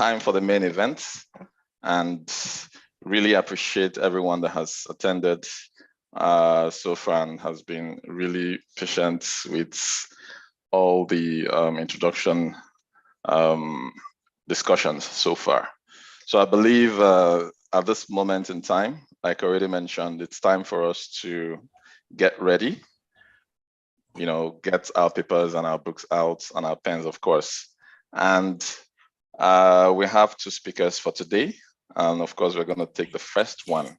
time for the main event, and really appreciate everyone that has attended so far and has been really patient with all the introduction discussions so far. So I believe at this moment in time, like I already mentioned, it's time for us to get ready, get our papers and our books out and our pens, of course. And we have two speakers for today. And of course, we're going to take the first one.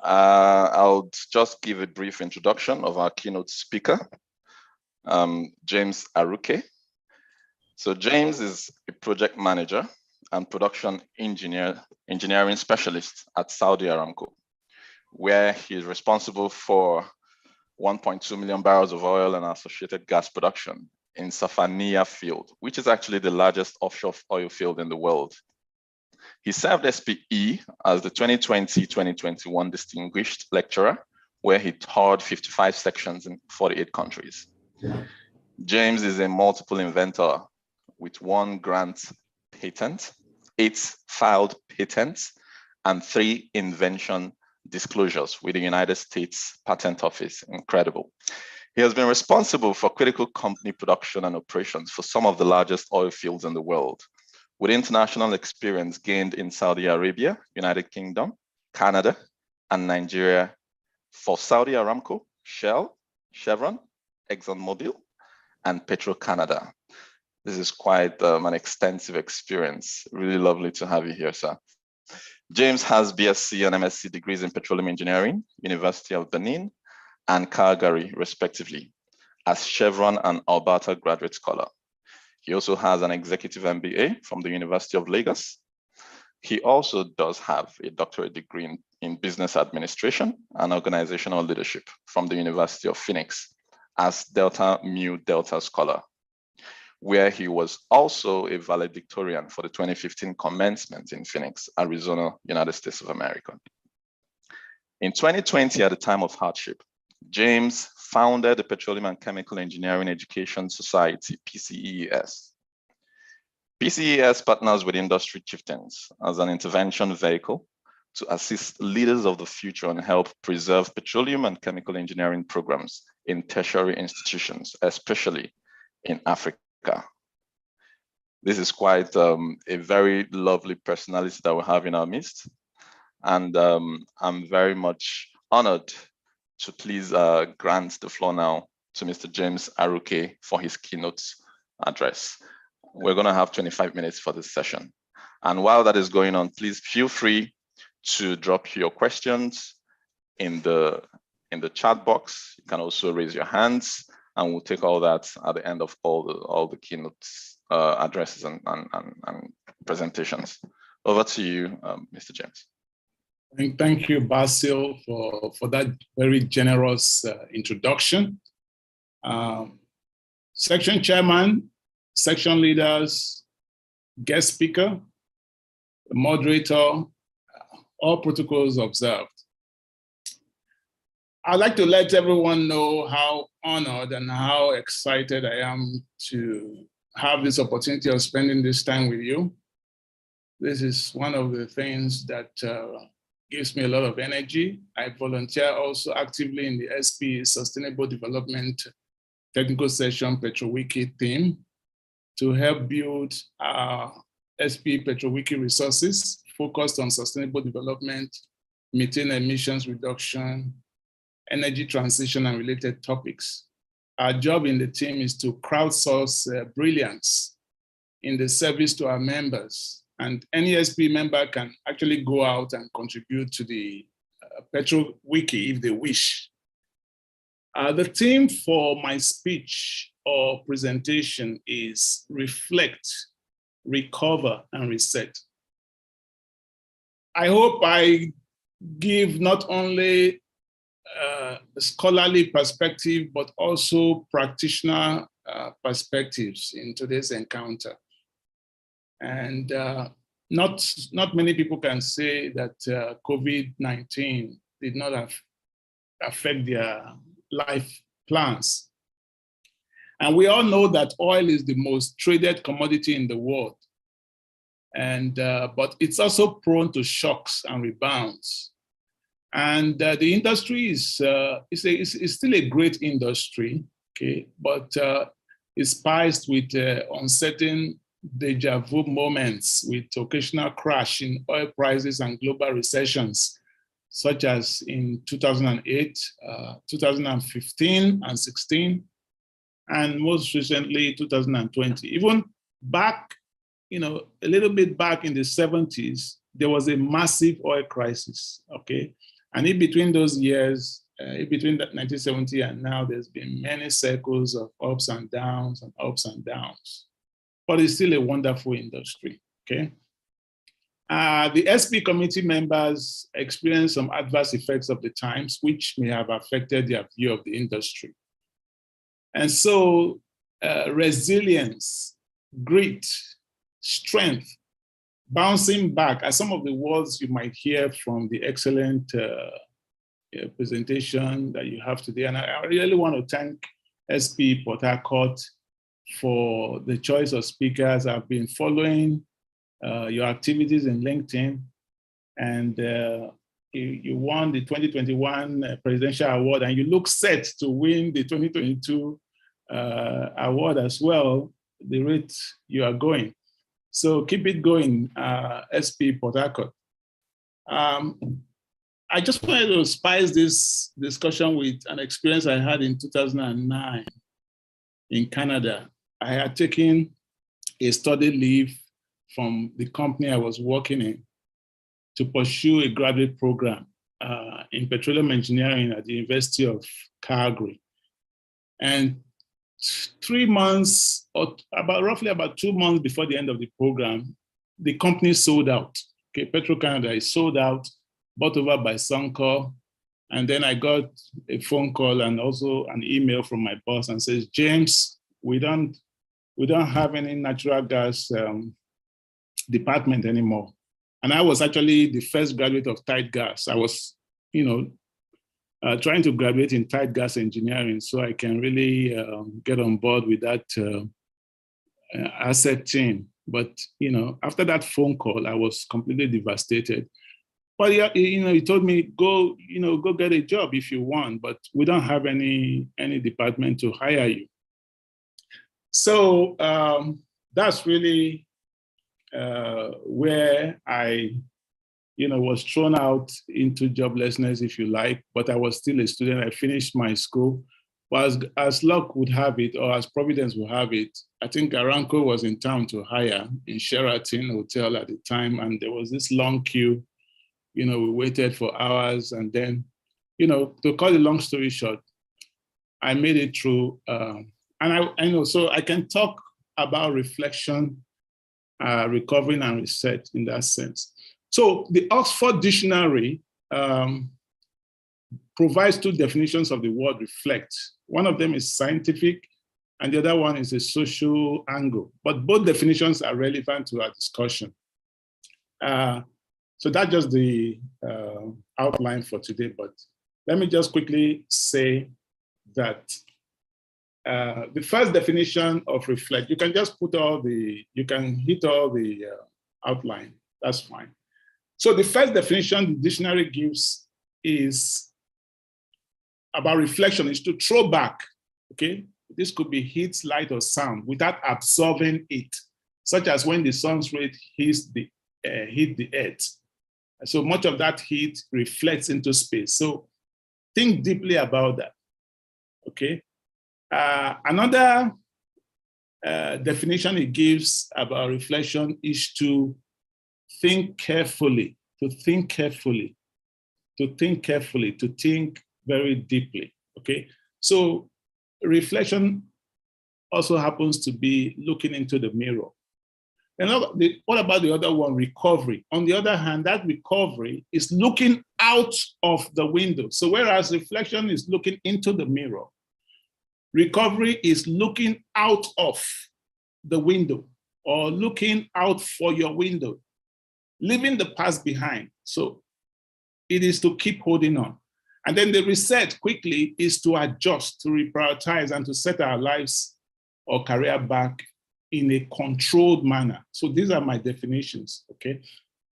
I'll just give a brief introduction of our keynote speaker, James Aruke. So James is a project manager and production engineering specialist at Saudi Aramco, where he is responsible for 1.2 million barrels of oil and associated gas production in Safaniya field, which is actually the largest offshore oil field in the world. He served SPE as the 2020-2021 Distinguished Lecturer, where he toured 55 sections in 48 countries. James is a multiple inventor with 1 grant patent, 8 filed patents, and 3 invention disclosures with the United States Patent Office. Incredible. He has been responsible for critical company production and operations for some of the largest oil fields in the world, with international experience gained in Saudi Arabia, United Kingdom, Canada, and Nigeria for Saudi Aramco, Shell, Chevron, ExxonMobil, and Petro-Canada. This is quite an extensive experience. Really lovely to have you here, sir. James has BSc and MSc degrees in petroleum engineering, University of Benin, and Calgary, respectively, as Chevron and Alberta graduate scholar. He also has an executive MBA from the University of Lagos. He also does have a doctorate degree in business administration and organizational leadership from the University of Phoenix as Delta Mu Delta scholar, where he was also a valedictorian for the 2015 commencement in Phoenix, Arizona, United States of America. In 2020, at the time of hardship, James founded the Petroleum and Chemical Engineering Education Society, PCES. PCES partners with industry chieftains as an intervention vehicle to assist leaders of the future and help preserve petroleum and chemical engineering programs in tertiary institutions, especially in Africa. This is quite a very lovely personality that we have in our midst. And I'm very much honored to please grant the floor now to Mr. James Aruke for his keynote address. We're going to have 25 minutes for this session. And while that is going on, please feel free to drop your questions in the chat box. You can also raise your hands, and we'll take all that at the end of all the keynotes addresses and presentations. Over to you, Mr. James. Thank you, Basil, for that very generous introduction. Section chairman, section leaders, guest speaker, the moderator, all protocols observed. I'd like to let everyone know how honored and how excited I am to have this opportunity of spending this time with you. This is one of the things that gives me a lot of energy. I volunteer also actively in the SP Sustainable Development Technical Session PetroWiki team to help build our SP PetroWiki resources focused on sustainable development, methane emissions reduction, energy transition, and related topics. Our job in the team is to crowdsource brilliance in the service to our members. And any SP member can actually go out and contribute to the PetroWiki if they wish. The theme for my speech or presentation is reflect, recover, and reset. I hope I give not only a scholarly perspective, but also practitioner perspectives in today's encounter. And not many people can say that COVID-19 did not affect their life plans. And we all know that oil is the most traded commodity in the world. And but it's also prone to shocks and rebounds. And the industry is still a great industry, okay, but it's spiced with uncertain deja vu moments, with occasional crash in oil prices and global recessions, such as in 2008, 2015 and 16, and most recently 2020. Even back, a little bit back in the 70s, there was a massive oil crisis, okay? And in between those years, in between 1970 and now, there's been many cycles of ups and downs and ups and downs. But it's still a wonderful industry, okay? The SP committee members experienced some adverse effects of the times, which may have affected their view of the industry. And so resilience, grit, strength, bouncing back are some of the words you might hear from the excellent presentation that you have today. And I really want to thank SP Port Harcourt for the choice of speakers. I've been following your activities in LinkedIn, and you won the 2021 Presidential Award, and you look set to win the 2022 award as well, the rate you are going. So keep it going, SP Port Harcourt. I just wanted to spice this discussion with an experience I had in 2009 in Canada. I had taken a study leave from the company I was working in to pursue a graduate program in petroleum engineering at the University of Calgary. And 3 months, or roughly about 2 months before the end of the program, the company sold out. Okay, Petro-Canada is sold out, bought over by Suncor. And then I got a phone call and also an email from my boss and says, James, we don't have any natural gas department anymore. And I was actually the first graduate of tight gas. I was, trying to graduate in tight gas engineering so I can really get on board with that asset team. But, after that phone call, I was completely devastated. But, he told me, go get a job if you want, but we don't have any department to hire you. So that's really where I was thrown out into joblessness, if you like, but I was still a student. I finished my school. But as luck would have it, or as Providence would have it, I think Aramco was in town to hire in Sheraton Hotel at the time. And there was this long queue. We waited for hours. And then, to cut the long story short, I made it through. So I can talk about reflection, recovering and reset in that sense. So the Oxford Dictionary provides two definitions of the word reflect. One of them is scientific, and the other one is a social angle. But both definitions are relevant to our discussion. So that's just the outline for today. But let me just quickly say that the first definition of reflect, you can just hit all the outline, that's fine. So the first definition the dictionary gives is about reflection, is to throw back, okay? This could be heat, light, or sound without absorbing it, such as when the sun's rays hit the earth. So much of that heat reflects into space. So think deeply about that, okay? Another definition it gives about reflection is to think carefully, to think very deeply, okay? So reflection also happens to be looking into the mirror. And what about the other one, recovery? On the other hand, that recovery is looking out of the window. So whereas reflection is looking into the mirror, recovery is looking out of the window or looking out for your window, leaving the past behind. So it is to keep holding on. And then the reset quickly is to adjust, to reprioritize, and to set our lives or career back in a controlled manner. So these are my definitions, okay?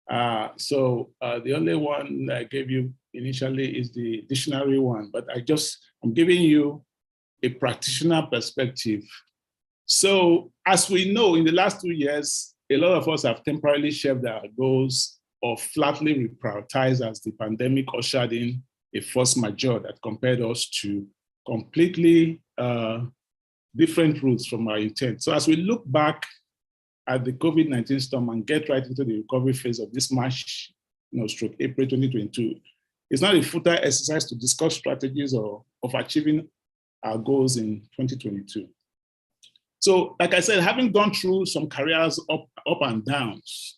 The only one I gave you initially is the dictionary one, but I'm giving you a practitioner perspective. So as we know, in the last 2 years, a lot of us have temporarily shelved our goals or flatly reprioritized as the pandemic ushered in a force majeure that compared us to completely different routes from our intent. So as we look back at the COVID-19 storm and get right into the recovery phase of this March, stroke April 2022, it's not a futile exercise to discuss strategies of achieving our goals in 2022. So, like I said, having gone through some careers up and downs,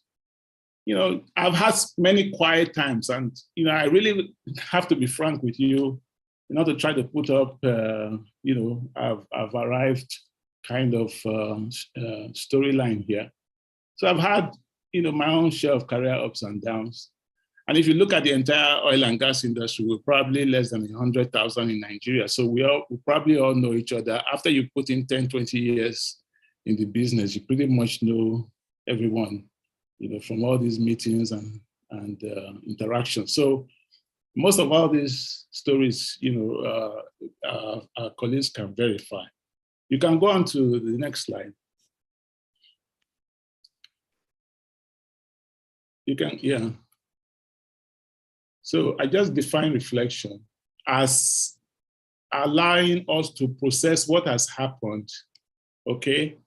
I've had many quiet times, and I really have to be frank with you, not to try to put up, I've arrived kind of storyline here. So I've had, my own share of career ups and downs. And if you look at the entire oil and gas industry, we're probably less than 100,000 in Nigeria. So we probably all know each other. After you put in 10, 20 years in the business, you pretty much know everyone, from all these meetings and interactions. So most of all these stories, our colleagues can verify. You can go on to the next slide. You can, yeah. So I just define reflection as allowing us to process what has happened, okay?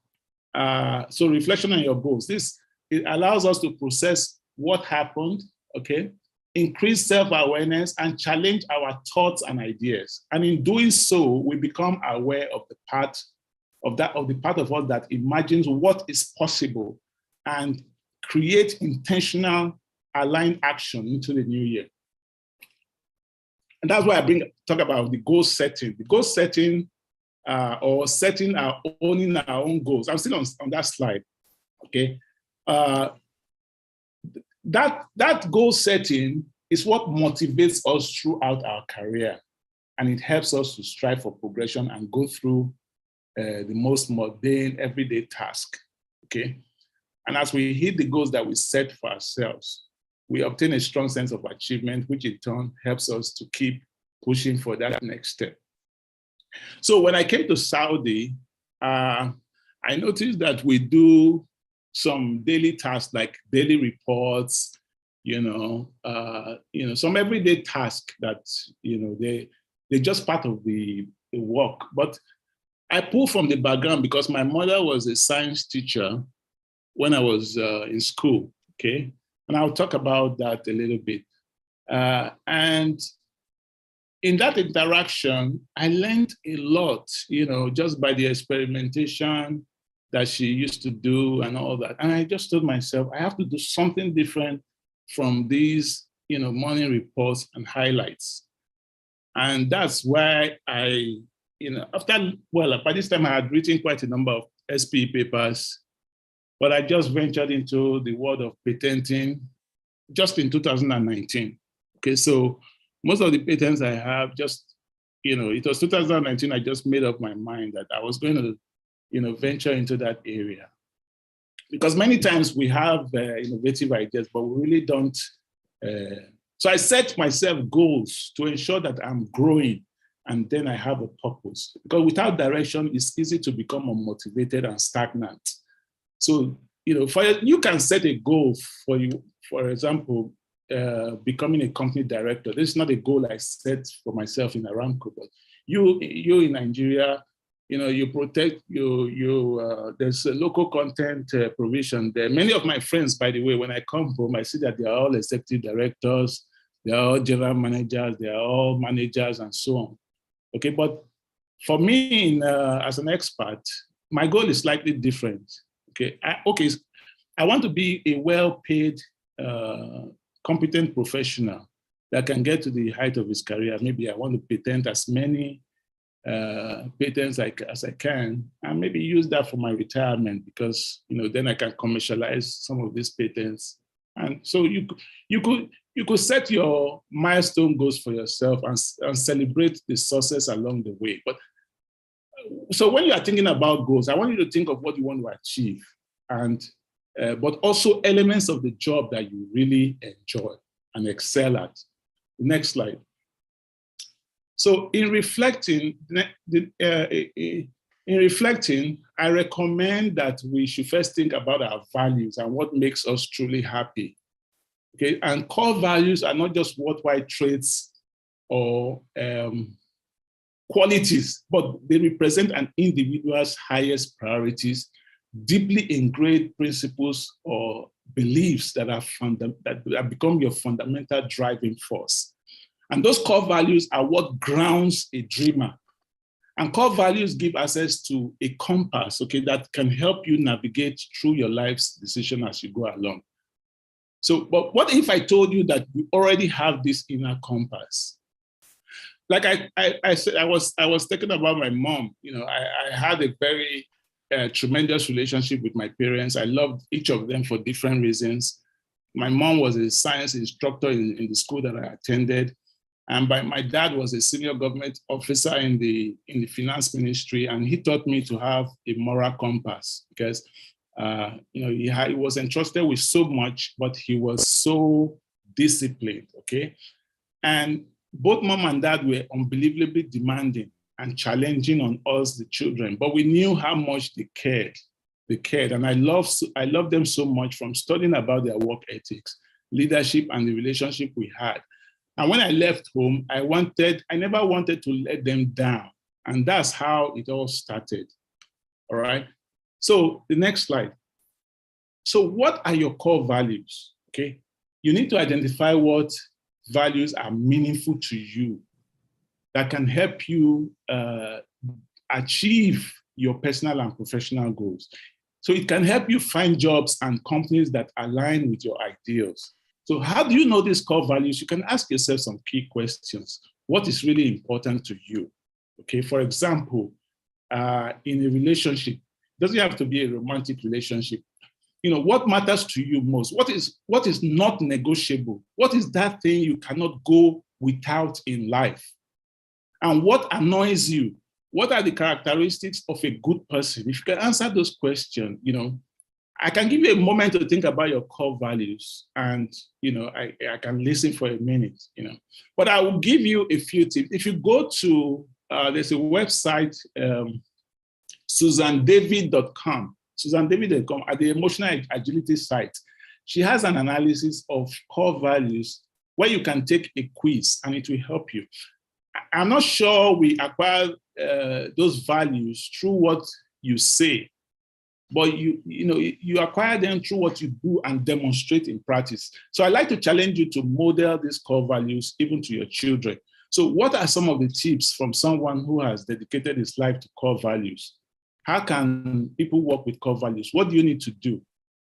So reflection on your goals. It allows us to process what happened, okay? Increase self-awareness and challenge our thoughts and ideas. And in doing so, we become aware of the part of us that imagines what is possible and create intentional aligned action into the new year. And that's why I talk about the goal setting. The goal setting or setting owning our own goals. I'm still on that slide, okay? That goal setting is what motivates us throughout our career, and it helps us to strive for progression and go through the most mundane everyday task, okay? And as we hit the goals that we set for ourselves, we obtain a strong sense of achievement, which in turn helps us to keep pushing for that next step. So when I came to Saudi, I noticed that we do some daily tasks like daily reports, some everyday tasks that, they're just part of the work. But I pull from the background because my mother was a science teacher when I was in school, okay? And I'll talk about that a little bit. And in that interaction, I learned a lot, just by the experimentation that she used to do and all that. And I just told myself, I have to do something different from these, morning reports and highlights. And that's why by this time I had written quite a number of SPE papers, but I just ventured into the world of patenting just in 2019. Okay, so most of the patents I have it was 2019, I just made up my mind that I was going to, venture into that area. Because many times we have innovative ideas, but we really don't. So I set myself goals to ensure that I'm growing and then I have a purpose. Because without direction, it's easy to become unmotivated and stagnant. So, you can set a goal for you, for example, becoming a company director. This is not a goal I set for myself in Aramco, but you in Nigeria, you protect there's a local content provision there. Many of my friends, by the way, when I come home, I see that they are all executive directors, they are all general managers, they are all managers and so on. Okay, but for me, as an expert, my goal is slightly different. Okay, I want to be a well-paid, competent professional that can get to the height of his career. Maybe I want to patent as many patents as I can, and maybe use that for my retirement, because then I can commercialize some of these patents. And so you could set your milestone goals for yourself and celebrate the success along the way. But So when you are thinking about goals, I want you to think of what you want to achieve, and but also elements of the job that you really enjoy and excel at. The next slide. So in reflecting, I recommend that we should first think about our values and what makes us truly happy. Okay, and core values are not just worthwhile traits or qualities, but they represent an individual's highest priorities, deeply ingrained principles or beliefs that have become your fundamental driving force. And those core values are what grounds a dreamer. And core values give access to a compass, okay, that can help you navigate through your life's decision as you go along. So, but what if I told you that you already have this inner compass? Like I said, I was thinking about my mom. You know, I had a very tremendous relationship with my parents. I loved each of them for different reasons. My mom was a science instructor in the school that I attended. And my dad was a senior government officer in the finance ministry, and he taught me to have a moral compass because, you know, he was entrusted with so much, but he was so disciplined. Okay, and both mom and dad were unbelievably demanding and challenging on us, the children, but we knew how much they cared. They cared, and I love them so much, from studying about their work ethics, leadership, and the relationship we had. And when I left home, I never wanted to let them down. And that's how it all started. All right. So the next slide. So what are your core values? Okay. You need to identify what values are meaningful to you that can help you achieve your personal and professional goals. So it can help you find jobs and companies that align with your ideals. So how do you know these core values? You can ask yourself some key questions. What is really important to you? Okay, for example, in a relationship, it doesn't have to be a romantic relationship. You know, what matters to you most? What is not negotiable? What is that thing you cannot go without in life? And what annoys you? What are the characteristics of a good person? If you can answer those questions, you know, I can give you a moment to think about your core values, and you know, I can listen for a minute, you know. But I will give you a few tips. If you go to there's a website, SusanDavid.com, SusanDavid.com, at the Emotional Agility site. She has an analysis of core values where you can take a quiz and it will help you. I'm not sure we acquire those values through what you say, but you acquire them through what you do and demonstrate in practice. So I like to challenge you to model these core values even to your children. So what are some of the tips from someone who has dedicated his life to core values? How can people work with core values? What do you need to do?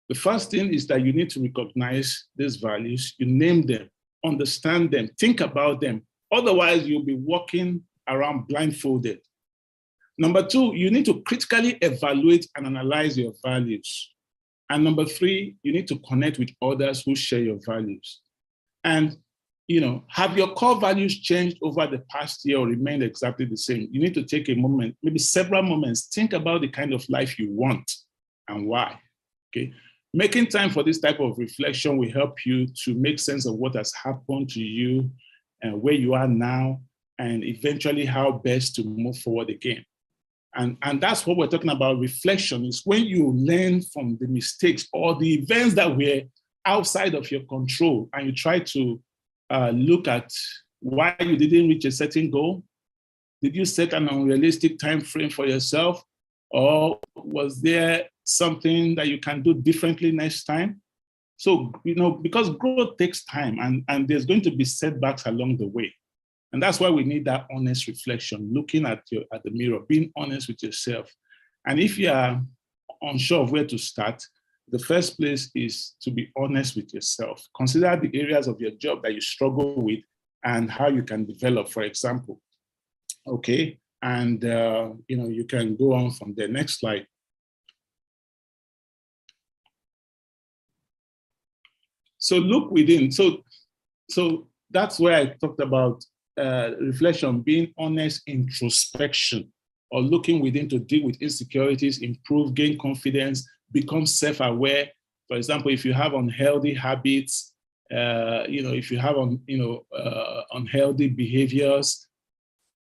The first thing is that you need to recognize these values, you name them, understand them, think about them. Otherwise, you'll be walking around blindfolded. Number two, you need to critically evaluate and analyze your values. And number three, you need to connect with others who share your values. And, you know, have your core values changed over the past year or remained exactly the same? You need to take a moment, maybe several moments, think about the kind of life you want and why, okay? Making time for this type of reflection will help you to make sense of what has happened to you and where you are now, and eventually how best to move forward again. And that's what we're talking about. Reflection is when you learn from the mistakes or the events that were outside of your control, and you try to look at why you didn't reach a certain goal. Did you set an unrealistic time frame for yourself? Or was there something that you can do differently next time? So, you know, because growth takes time, and there's going to be setbacks along the way. And that's why we need that honest reflection, looking at the mirror, being honest with yourself. And if you are unsure of where to start, the first place is to be honest with yourself. Consider the areas of your job that you struggle with and how you can develop, for example. Okay, and you know, you can go on from the next slide. So look within. So that's where I talked about reflection, being honest, introspection. or looking within to deal with insecurities, improve, gain confidence, become self-aware. For example, if you have unhealthy habits, if you have unhealthy behaviors,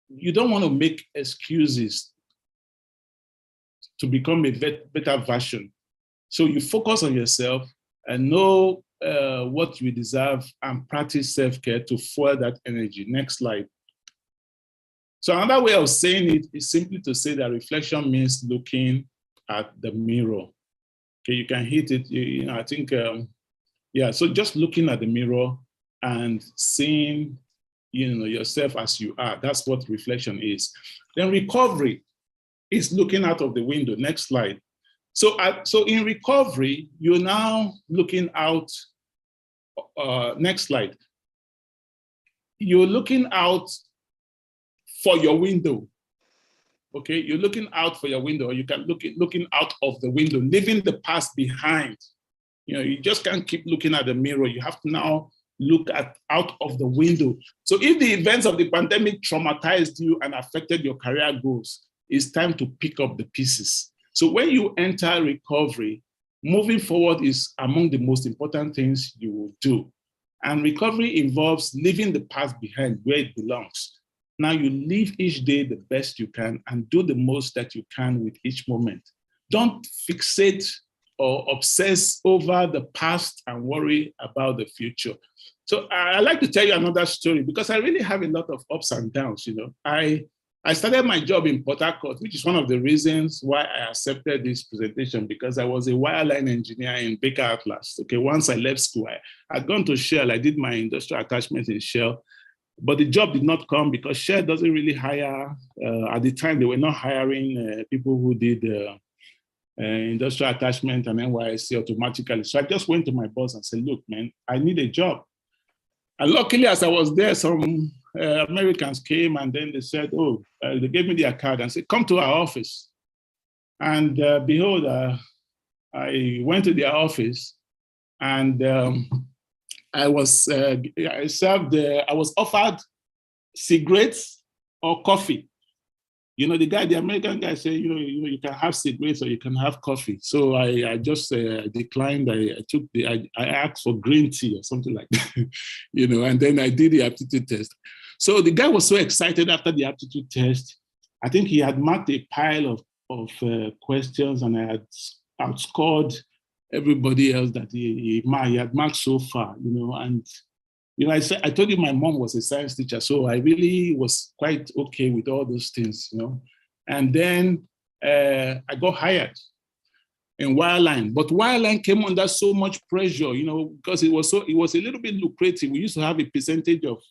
you don't want to make excuses to become a better version. So you focus on yourself and know what you deserve and practice self-care to fuel that energy. Next slide. So another way of saying it is simply to say that reflection means looking at the mirror. Okay, you can hit it. I think, so just looking at the mirror and seeing, yourself as you are. That's what reflection is. Then recovery is looking out of the window. Next slide. So in recovery, you're now looking out. Next slide. You're looking out for your window. Okay, you're looking out for your window, or you can looking out of the window, leaving the past behind. You just can't keep looking at the mirror. You have to now look out of the window. So if the events of the pandemic traumatized you and affected your career goals, it's time to pick up the pieces. So when you enter recovery, moving forward is among the most important things you will do. And recovery involves leaving the past behind where it belongs. Now you live each day the best you can and do the most that you can with each moment. Don't fixate or obsess over the past and worry about the future. So I like to tell you another story because I really have a lot of ups and downs. I started my job in Port Harcourt, which is one of the reasons why I accepted this presentation, because I was a wireline engineer in Baker Atlas. Okay, once I left school, I had gone to Shell. I did my industrial attachment in Shell, but the job did not come because Shell doesn't really hire. At the time, they were not hiring people who did industrial attachment and NYSC automatically. So I just went to my boss and said, look, man, I need a job. And luckily, as I was there, some Americans came and then they said, they gave me their card and said, come to our office. And behold, I went to their office and I was offered cigarettes or coffee. The American guy said, you can have cigarettes or you can have coffee. So I just declined. I asked for green tea or something like that, and then I did the aptitude test. So the guy was so excited after the aptitude test. I think he had marked a pile of questions and I had outscored everybody else that he had marked so far, and I told you my mom was a science teacher, so I really was quite okay with all those things, And then I got hired in wireline, but wireline came under so much pressure, because it was a little bit lucrative. We used to have a percentage of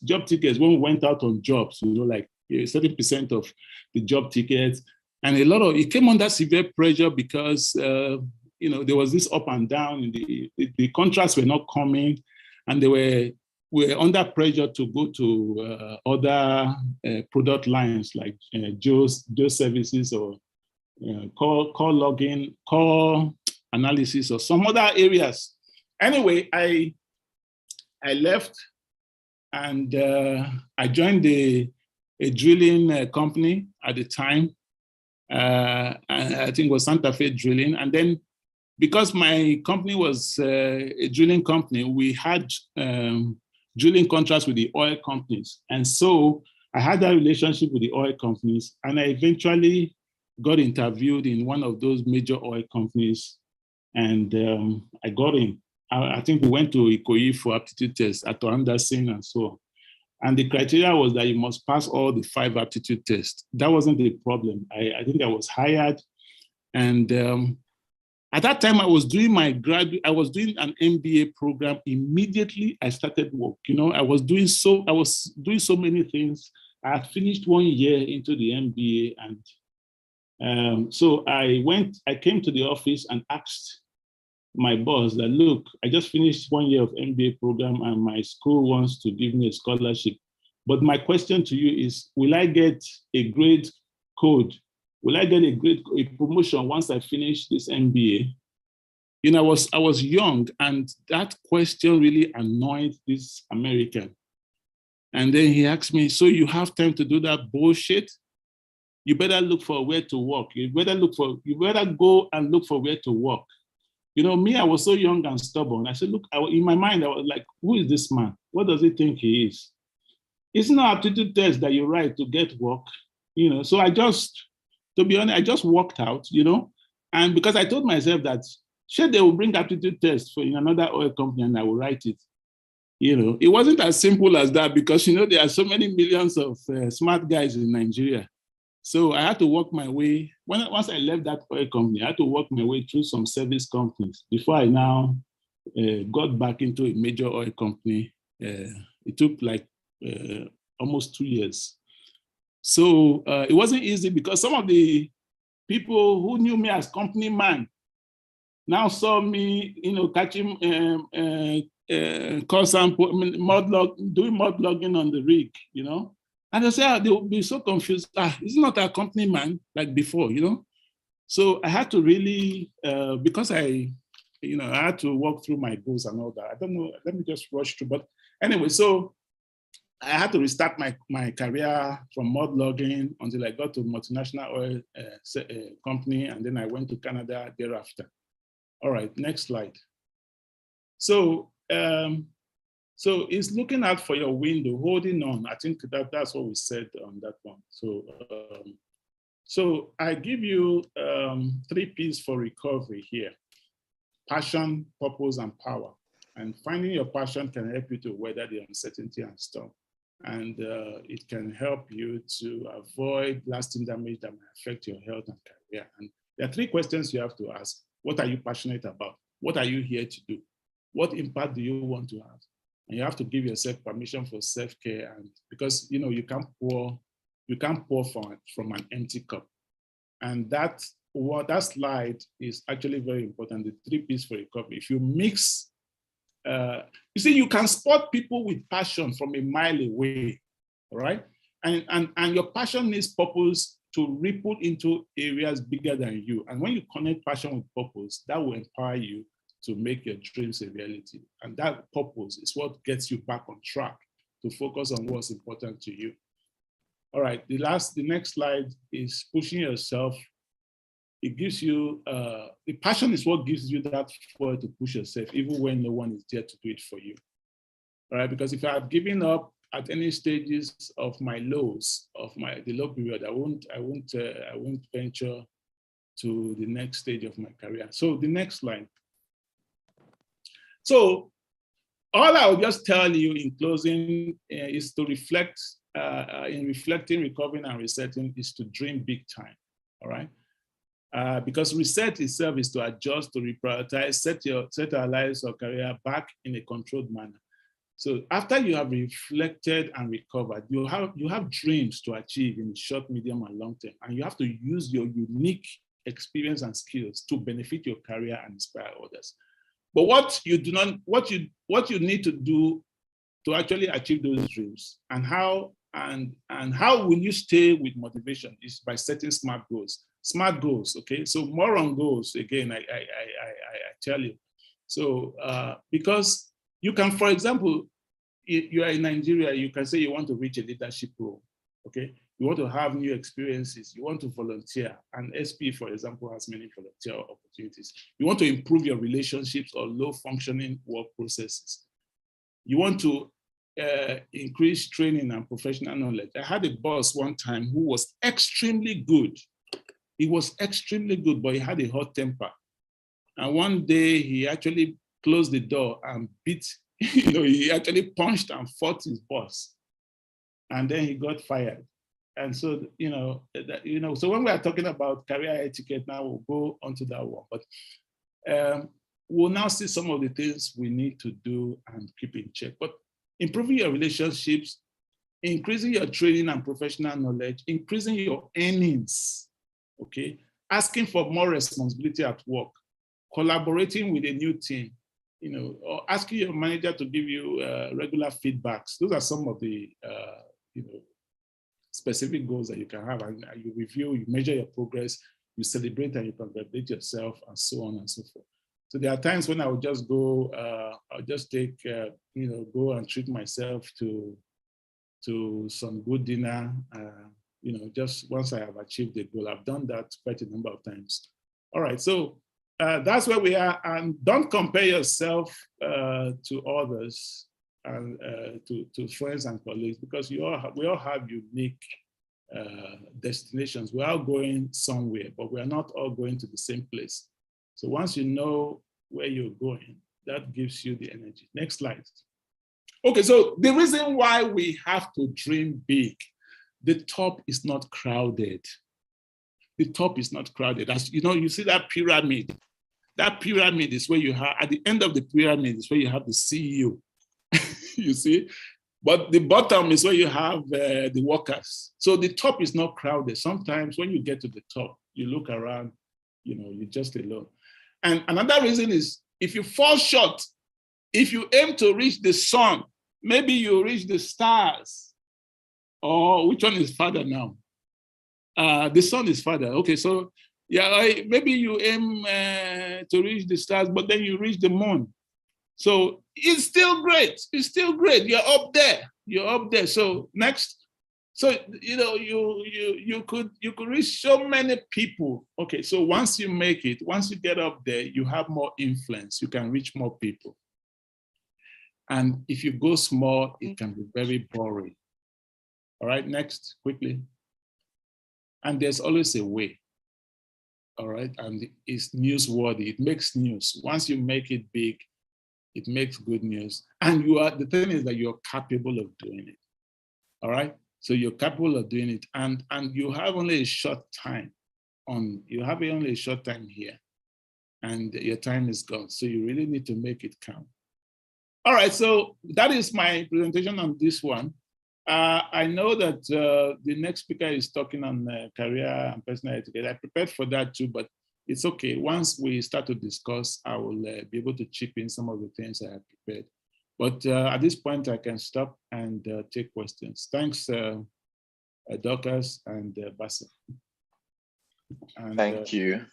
job tickets when we went out on jobs, like a certain percent of the job tickets, and it came under severe pressure because there was this up and down, and the contracts were not coming. And they were under pressure to go to other product lines like Joe services or call logging, call analysis, or some other areas. Anyway, I left and I joined a drilling company at the time. I think it was Santa Fe Drilling, and then, because my company was a drilling company, we had drilling contracts with the oil companies. And so I had that relationship with the oil companies, and I eventually got interviewed in one of those major oil companies, and I got in. I think we went to Ikoyi for aptitude tests at Anderson and so on. And the criteria was that you must pass all the 5 aptitude tests. That wasn't the problem. I think I was hired, and at that time, I was doing an MBA program. Immediately, I started work. I was doing so many things. I had finished 1 year into the MBA, and so I came to the office and asked my boss that, look, I just finished 1 year of MBA program, and my school wants to give me a scholarship. But my question to you is, will I get a grade code? Will I get a promotion once I finish this MBA? I was young, and that question really annoyed this American. And then he asked me, so you have time to do that bullshit? you better look for where to work. You better go and look for where to work. You know, me, I was so young and stubborn. I said, look, in my mind, I was like, who is this man? What does he think he is? It's not aptitude test that you write to get work, you know. So to be honest, I just walked out, you know. And because I told myself that, sure, they will bring aptitude test in another oil company and I will write it. You know, it wasn't as simple as that because, you know, there are so many millions of smart guys in Nigeria. So I had to work my way. Once I left that oil company, I had to work my way through some service companies before I now got back into a major oil company. It took like almost 2 years. So it wasn't easy because some of the people who knew me as company man now saw me, you know, catching call sample, doing mud logging on the rig, you know. And they say, they will be so confused. It's not a company man like before, you know. So I had to really, because I had to walk through my goals and all that. I don't know, let me just rush through. But anyway, so I had to restart my career from mud logging until I got to multinational oil company. And then I went to Canada thereafter. All right, next slide. So, so it's looking out for your window, holding on. I think that's what we said on that one. So, so I give you 3 P's for recovery here: passion, purpose, and power. And finding your passion can help you to weather the uncertainty and storm. And it can help you to avoid lasting damage that may affect your health and career. And there are 3 questions you have to ask. What are you passionate about? What are you here to do? What impact do you want to have? And you have to give yourself permission for self-care, and because you know you can't pour from an empty cup. And that slide is actually very important. The 3 P's for recovery. If you mix, you see, you can spot people with passion from a mile away, all right? And your passion needs purpose to ripple into areas bigger than you. And when you connect passion with purpose, that will empower you to make your dreams a reality. And that purpose is what gets you back on track to focus on what's important to you. All right, the next slide is pushing yourself. It gives you, the passion is what gives you that force to push yourself, even when no one is there to do it for you. All right, because if I have given up at any stages of my lows, the low period, I won't venture to the next stage of my career. So the next slide. So all I will just tell you in closing is to reflect, in reflecting, recovering, and resetting is to dream big time, all right? Because reset itself is to adjust, to reprioritize, set our lives or career back in a controlled manner. So after you have reflected and recovered, you have dreams to achieve in the short, medium, and long term, and you have to use your unique experience and skills to benefit your career and inspire others. But what you need to do to actually achieve those dreams, and how will you stay with motivation, is by setting smart goals. Smart goals, okay? So more on goals, again, I tell you. So because you can, for example, you are in Nigeria, you can say you want to reach a leadership role, okay? You want to have new experiences, you want to volunteer, and SP, for example, has many volunteer opportunities. You want to improve your relationships or low functioning work processes. You want to increase training and professional knowledge. I had a boss one time who was extremely good. He was extremely good, but he had a hot temper. And one day he actually closed the door and beat, he actually punched and fought his boss. And then he got fired. And so, so when we are talking about career etiquette now, we'll go onto that one. But we'll now see some of the things we need to do and keep in check. But improving your relationships, increasing your training and professional knowledge, increasing your earnings, okay? Asking for more responsibility at work, collaborating with a new team, or asking your manager to give you regular feedbacks. Those are some of the, specific goals that you can have, and you review, you measure your progress, you celebrate and you congratulate yourself, and so on and so forth. So there are times when I would just go, I'll just take, go and treat myself to some good dinner, just once I have achieved the goal. I've done that quite a number of times. All right, so that's where we are. And don't compare yourself to others and to friends and colleagues, because we all have unique destinations. We're all going somewhere, but we're not all going to the same place. So once you know where you're going, that gives you the energy. Next slide. Okay, so the reason why we have to dream big, the top is not crowded. The top is not crowded. As you know, you see that pyramid. That pyramid is where you have, at the end of the pyramid is where you have the CEO, you see? But the bottom is where you have the workers. So the top is not crowded. Sometimes when you get to the top, you look around, you're just alone. And another reason is if you fall short, if you aim to reach the sun, maybe you reach the stars. Or which one is farther now? The sun is farther. Okay, so yeah, maybe you aim to reach the stars, but then you reach the moon. So it's still great. It's still great. You're up there. You're up there. So next. So you could reach so many people. Okay, so once you make it, once you get up there, you have more influence. You can reach more people. And if you go small, it can be very boring. All right, next, quickly. And there's always a way. All right, and it's newsworthy. It makes news. Once you make it big, it makes good news. And the thing is that you're capable of doing it. All right, so you're capable of doing it, and you have only a short time here, and your time is gone. So you really need to make it count. All right, so that is my presentation on this one. I know that the next speaker is talking on career and personal etiquette. I prepared for that too, but it's okay. Once we start to discuss, I will be able to chip in some of the things I have prepared. But at this point, I can stop and take questions. Thanks, Dorcas and Bassel. Thank you.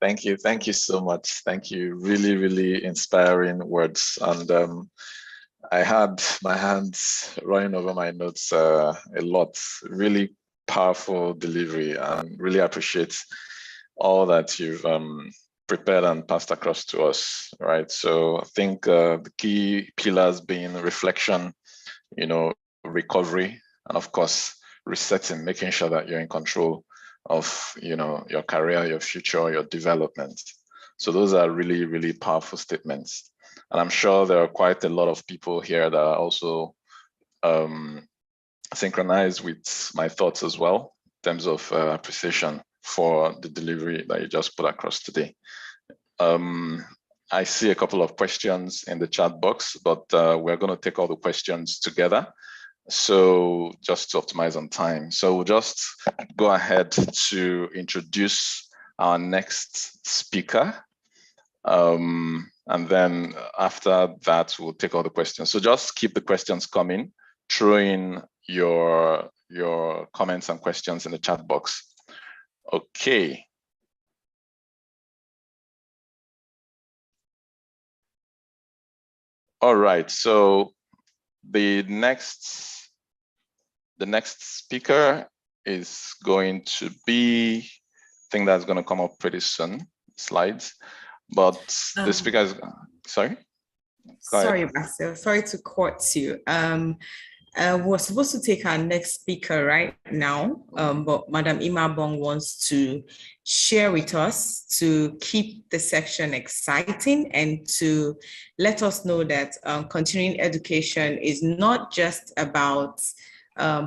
Thank you. Thank you so much. Thank you. Really, really inspiring words. And I had my hands running over my notes a lot. Really powerful delivery, and really appreciate all that you've prepared and passed across to us, right? So I think the key pillars being reflection, recovery, and of course, resetting, making sure that you're in control of, your career, your future, your development. So those are really, really powerful statements. And I'm sure there are quite a lot of people here that are also synchronized with my thoughts as well, in terms of appreciation for the delivery that you just put across today. I see a couple of questions in the chat box, but we're going to take all the questions together. So just to optimize on time. So we'll just go ahead to introduce our next speaker. And then after that, we'll take all the questions. So just keep the questions coming, throw in your comments and questions in the chat box. Okay. All right, so the next speaker is going to be, I think that's going to come up pretty soon, slides. But the speaker is, sorry? Sorry, Bassel, sorry to cut you. We're supposed to take our next speaker right now, but Madam Imabong wants to share with us to keep the section exciting and to let us know that continuing education is not just about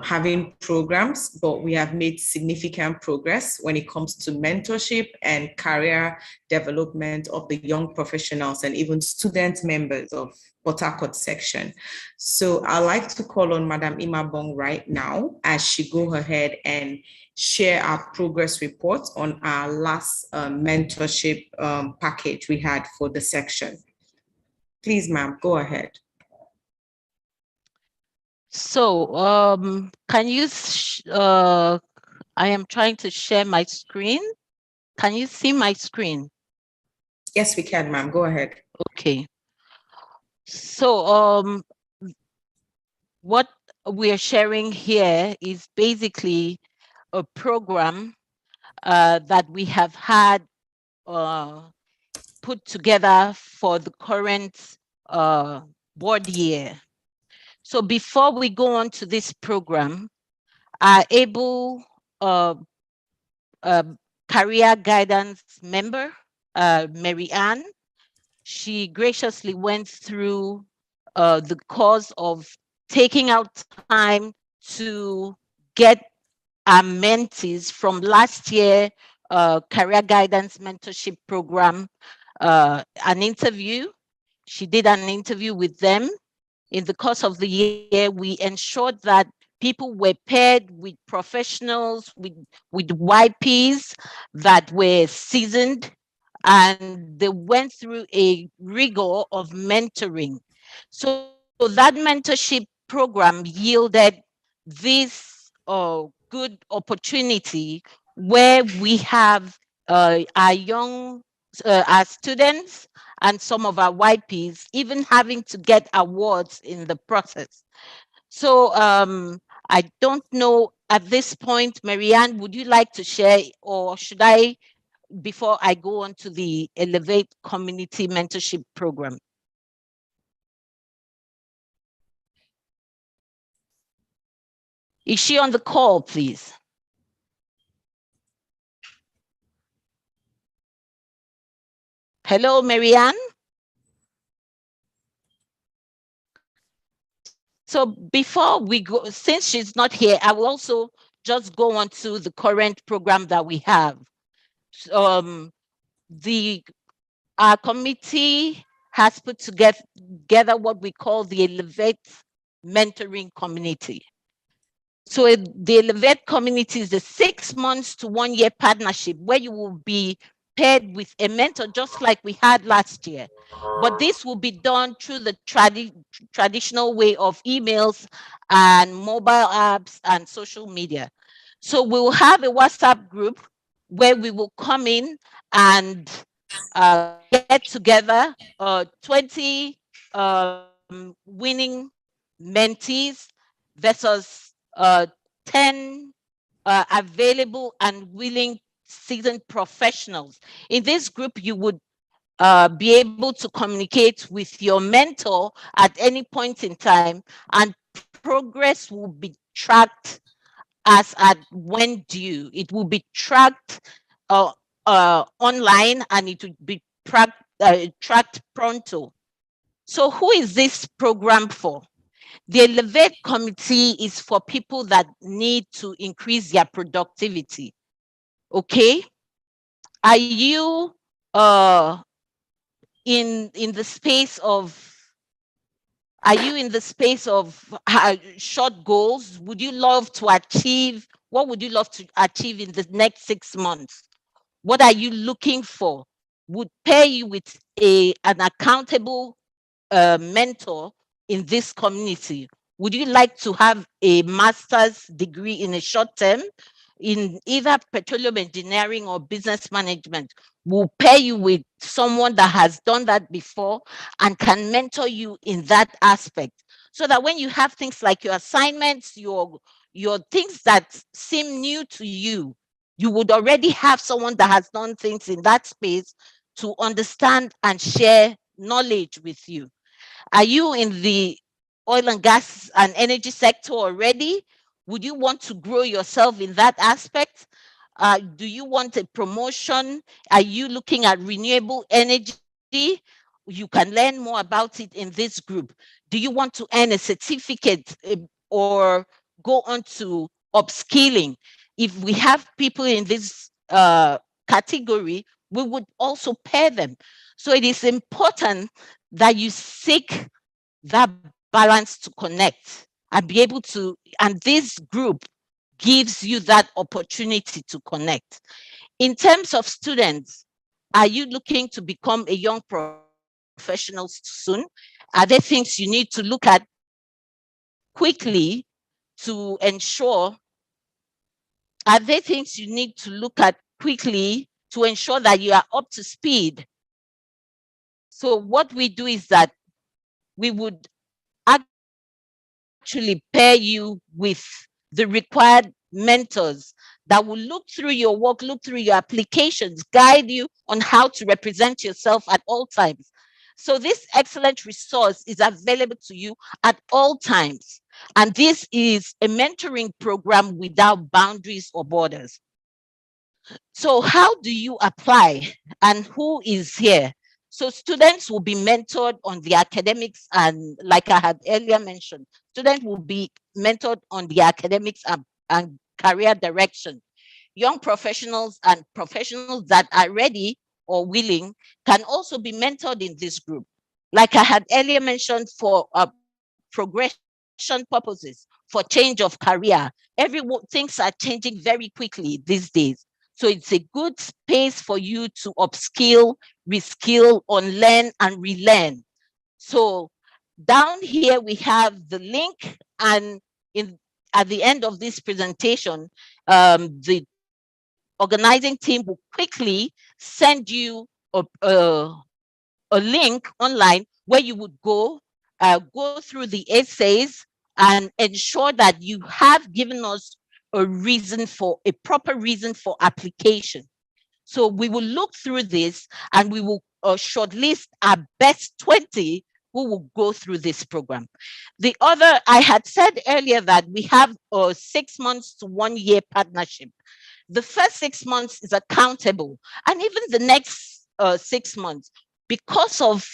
having programs, but we have made significant progress when it comes to mentorship and career development of the young professionals and even student members of Port Harcourt section. So I'd like to call on Madam Imabong right now as she go ahead and share our progress report on our last mentorship package we had for the section. Please, ma'am, go ahead. So can you, I am trying to share my screen. Can you see my screen? Yes, we can, ma'am. Go ahead. Okay. So what we are sharing here is basically a program that we have had put together for the current board year. So before we go on to this program, our able career guidance member, Mary Ann, she graciously went through the course of taking out time to get our mentees from last year career guidance mentorship program an interview. She did an interview with them. In the course of the year, we ensured that people were paired with professionals, with YPs that were seasoned, and they went through a rigor of mentoring. So that mentorship program yielded this good opportunity where we have our young, our students and some of our YPs even having to get awards in the process. So I don't know at this point, Marianne, would you like to share, or should I, before I go on to the Elevate Community Mentorship Program? Is she on the call, please? Hello, Marianne. So before we go, since she's not here, I will also just go on to the current program that we have. Our committee has put together what we call the Elevate Mentoring Community. So the Elevate Community is a 6 months to 1 year partnership where you will be paired with a mentor, just like we had last year. But this will be done through the traditional way of emails and mobile apps and social media. So we will have a WhatsApp group where we will come in and get together 20 winning mentees versus 10 available and willing seasoned professionals. In this group, you would be able to communicate with your mentor at any point in time, and progress will be tracked as at when due. It will be tracked online, and it will be tracked pronto. So who is this program for? The Elevate Committee is for people that need to increase their productivity. Okay? Are you in the space of short goals? Would you love to achieve? What would you love to achieve in the next 6 months? What are you looking for? Would pair you with an accountable mentor in this community? Would you like to have a master's degree in a short term in either petroleum engineering or business management? We'll pair you with someone that has done that before and can mentor you in that aspect, so that when you have things like your assignments, your things that seem new to you, you would already have someone that has done things in that space to understand and share knowledge with you. Are you in the oil and gas and energy sector already? Would you want to grow yourself in that aspect? Do you want a promotion? Are you looking at renewable energy? You can learn more about it in this group. Do you want to earn a certificate or go on to upskilling? If we have people in this category, we would also pair them. So it is important that you seek that balance to connect and be able to, and this group gives you that opportunity to connect. In terms of students, are you looking to become a young professional soon? Are there things you need to look at quickly to ensure? Are there things you need to look at quickly to ensure that you are up to speed? So what we do is that we would actually actually pair you with the required mentors that will look through your work, look through your applications, guide you on how to represent yourself at all times. So this excellent resource is available to you at all times. And this is a mentoring program without boundaries or borders. So how do you apply and who is here? So students will be mentored on the academics, and like I had earlier mentioned, students will be mentored on the academics and career direction. Young professionals and professionals that are ready or willing can also be mentored in this group. Like I had earlier mentioned, for progression purposes, for change of career, things are changing very quickly these days. So it's a good space for you to upskill, reskill, unlearn, and relearn. So down here we have the link, and at the end of this presentation, the organizing team will quickly send you a link online where you would go through the essays and ensure that you have given us a proper reason for application. So we will look through this and we will shortlist our best 20 who will go through this program. The other, I had said earlier that we have a 6 months to 1 year partnership. The first 6 months is accountable, and even the next 6 months, because of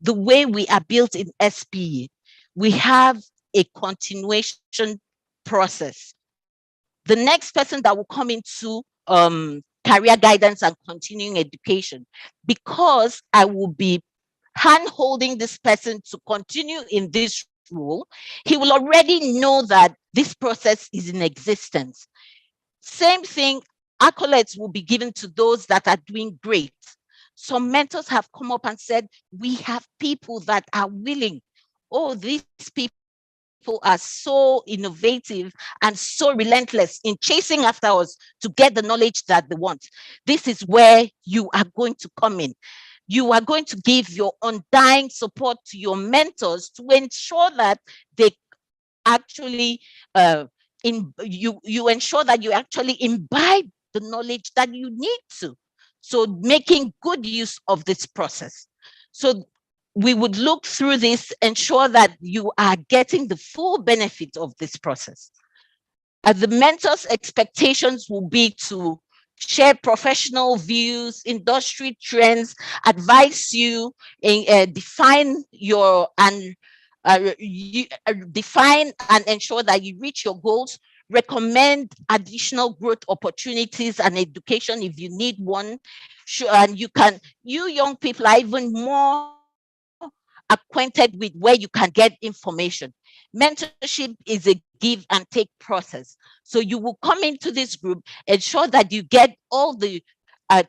the way we are built in SPE, we have a continuation process. The next person that will come into career guidance and continuing education, because I will be hand holding this person to continue in this role, he will already know that this process is in existence. Same thing, accolades will be given to those that are doing great. Some mentors have come up and said, we have people that are willing. Oh, these people are so innovative and so relentless in chasing after us to get the knowledge that they want. This is where you are going to come in. You are going to give your undying support to your mentors to ensure that they actually you ensure that you actually imbibe the knowledge that you need to. So making good use of this process. So we would look through this, ensure that you are getting the full benefit of this process. The mentor's expectations will be to share professional views, industry trends, advise you, define your and define and ensure that you reach your goals, recommend additional growth opportunities and education if you need one. And you young people are even more acquainted with where you can get information. Mentorship is a give and take process. So you will come into this group, ensure that you get all the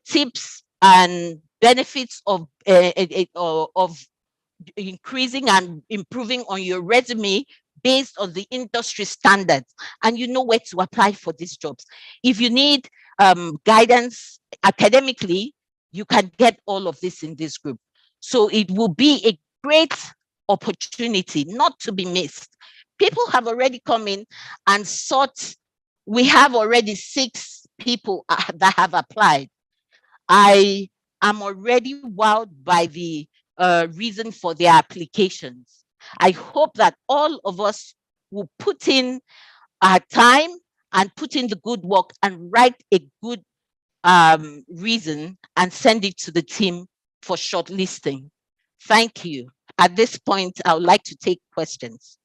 tips and benefits of increasing and improving on your resume based on the industry standards, and you know where to apply for these jobs. If you need guidance academically, you can get all of this in this group. So it will be a great opportunity not to be missed. People have already come in and sought. We have already 6 people that have applied. I am already wowed by the reason for their applications. I hope that all of us will put in our time and put in the good work and write a good reason and send it to the team for shortlisting. Thank you. At this point, I would like to take questions.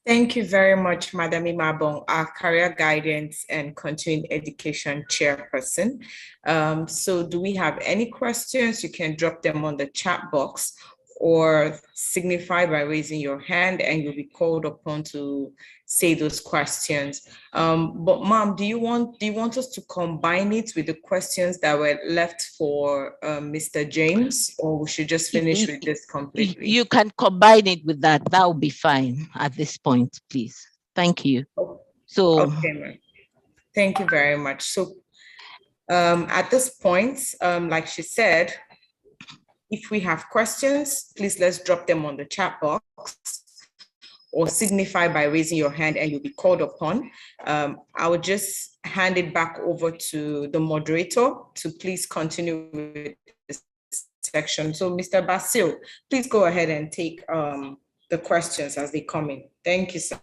Thank you very much, Madam Imabong, our Career Guidance and Continuing Education Chairperson. So do we have any questions? You can drop them on the chat box or signify by raising your hand and you'll be called upon to say those questions. But Ma'am, do you want us to combine it with the questions that were left for Mr. James, or we should just finish with this completely? You can combine it with that. That will be fine at this point, please. Thank you. So okay, ma'am. Thank you very much. So at this point, like she said, If we have questions, please let's drop them on the chat box or signify by raising your hand and you'll be called upon. I will just hand it back over to the moderator to please continue with this section. So Mr. Basil, please go ahead and take the questions as they come in. Thank you, sir.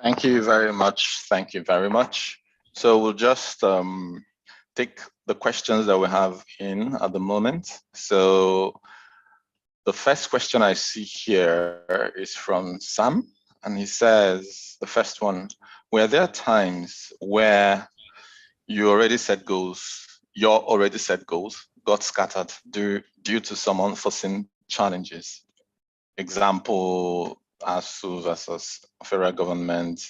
Thank you very much. Thank you very much. So we'll just take the questions that we have in at the moment. So the first question I see here is from Sam, and he says, the first one, were there times where your already set goals got scattered due to some unforeseen challenges? Example, ASU versus federal government,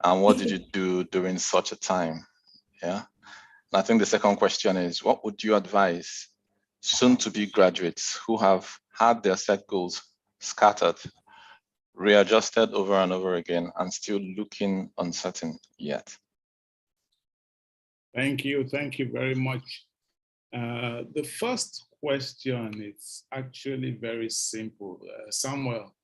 and what did you do during such a time? Yeah. And I think the second question is, what would you advise soon-to-be graduates who have had their set goals scattered, readjusted over and over again, and still looking uncertain yet? Thank you very much. The first question is actually very simple. Samuel,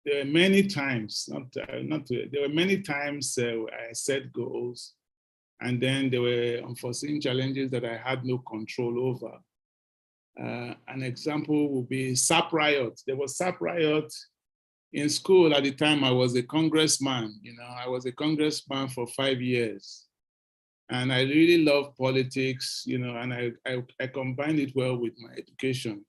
there were many times, there were many times I set goals, and then there were unforeseen challenges that I had no control over. An example would be SAP riot. There was SAP riot in school at the time. I was a congressman. I was a congressman for 5 years. And I really love politics, and I combined it well with my education.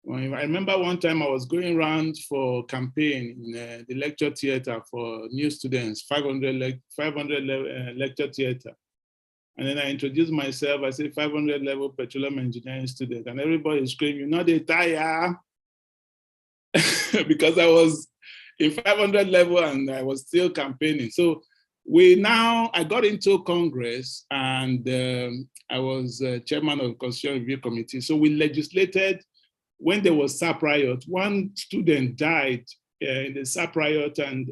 I remember one time I was going around for campaign in the lecture theater for new students, 500 lecture theater. And then I introduced myself, I said 500 level petroleum engineering student, and everybody screamed, "You're not a tire," because I was in 500 level and I was still campaigning. So I got into Congress, and I was chairman of the Constitutional Review Committee. So we legislated when there was SAP riot. One student died in the SAP riot, there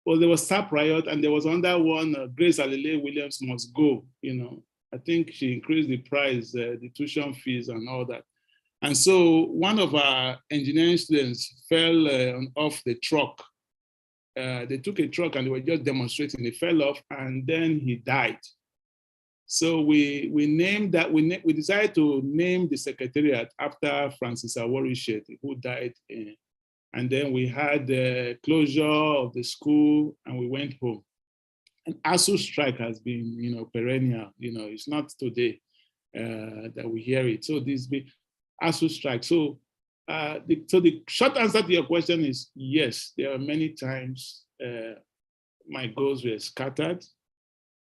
was SAP riot, and there was another one, Grace Alile Williams must go. I think she increased the price, the tuition fees and all that. And so one of our engineering students fell off the truck. They took a truck and they were just demonstrating. They fell off and then he died. So we decided to name the secretariat after Francis Awori Shetty, who died. And then we had the closure of the school and we went home. And ASU strike has been, perennial. It's not today that we hear it. So this be ASU strike. So the short answer to your question is yes, there are many times my goals were scattered.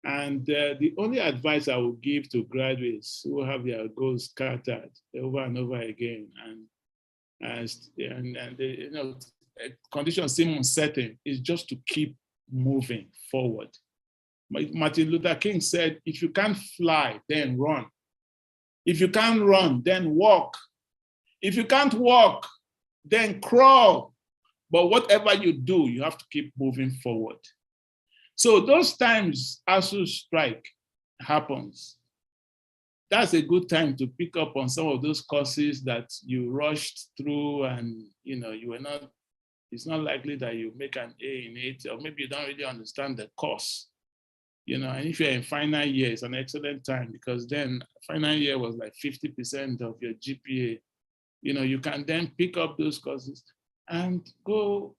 And the only advice I would give to graduates who have their goals scattered over and over again, conditions seem uncertain, is just to keep moving forward. Martin Luther King said, if you can't fly, then run. If you can't run, then walk. If you can't walk, then crawl. But whatever you do, you have to keep moving forward. So those times ASU strike happens, that's a good time to pick up on some of those courses that you rushed through and it's not likely that you make an A in it, or maybe you don't really understand the course. And if you're in final year, it's an excellent time, because then final year was like 50% of your GPA. You can then pick up those courses and go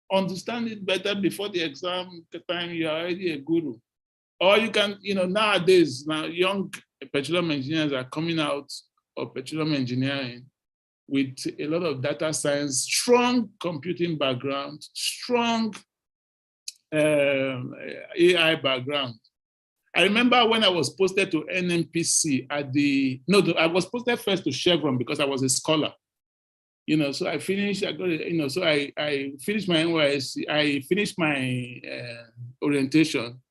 understand it better before the exam time. You're already a guru. Or you can, nowadays, young petroleum engineers are coming out of petroleum engineering with a lot of data science, strong computing background, strong AI background. I remember when I was posted to NMPC I was posted first to Chevron because I was a scholar. So I finished, I finished my NYSC, I finished my orientation,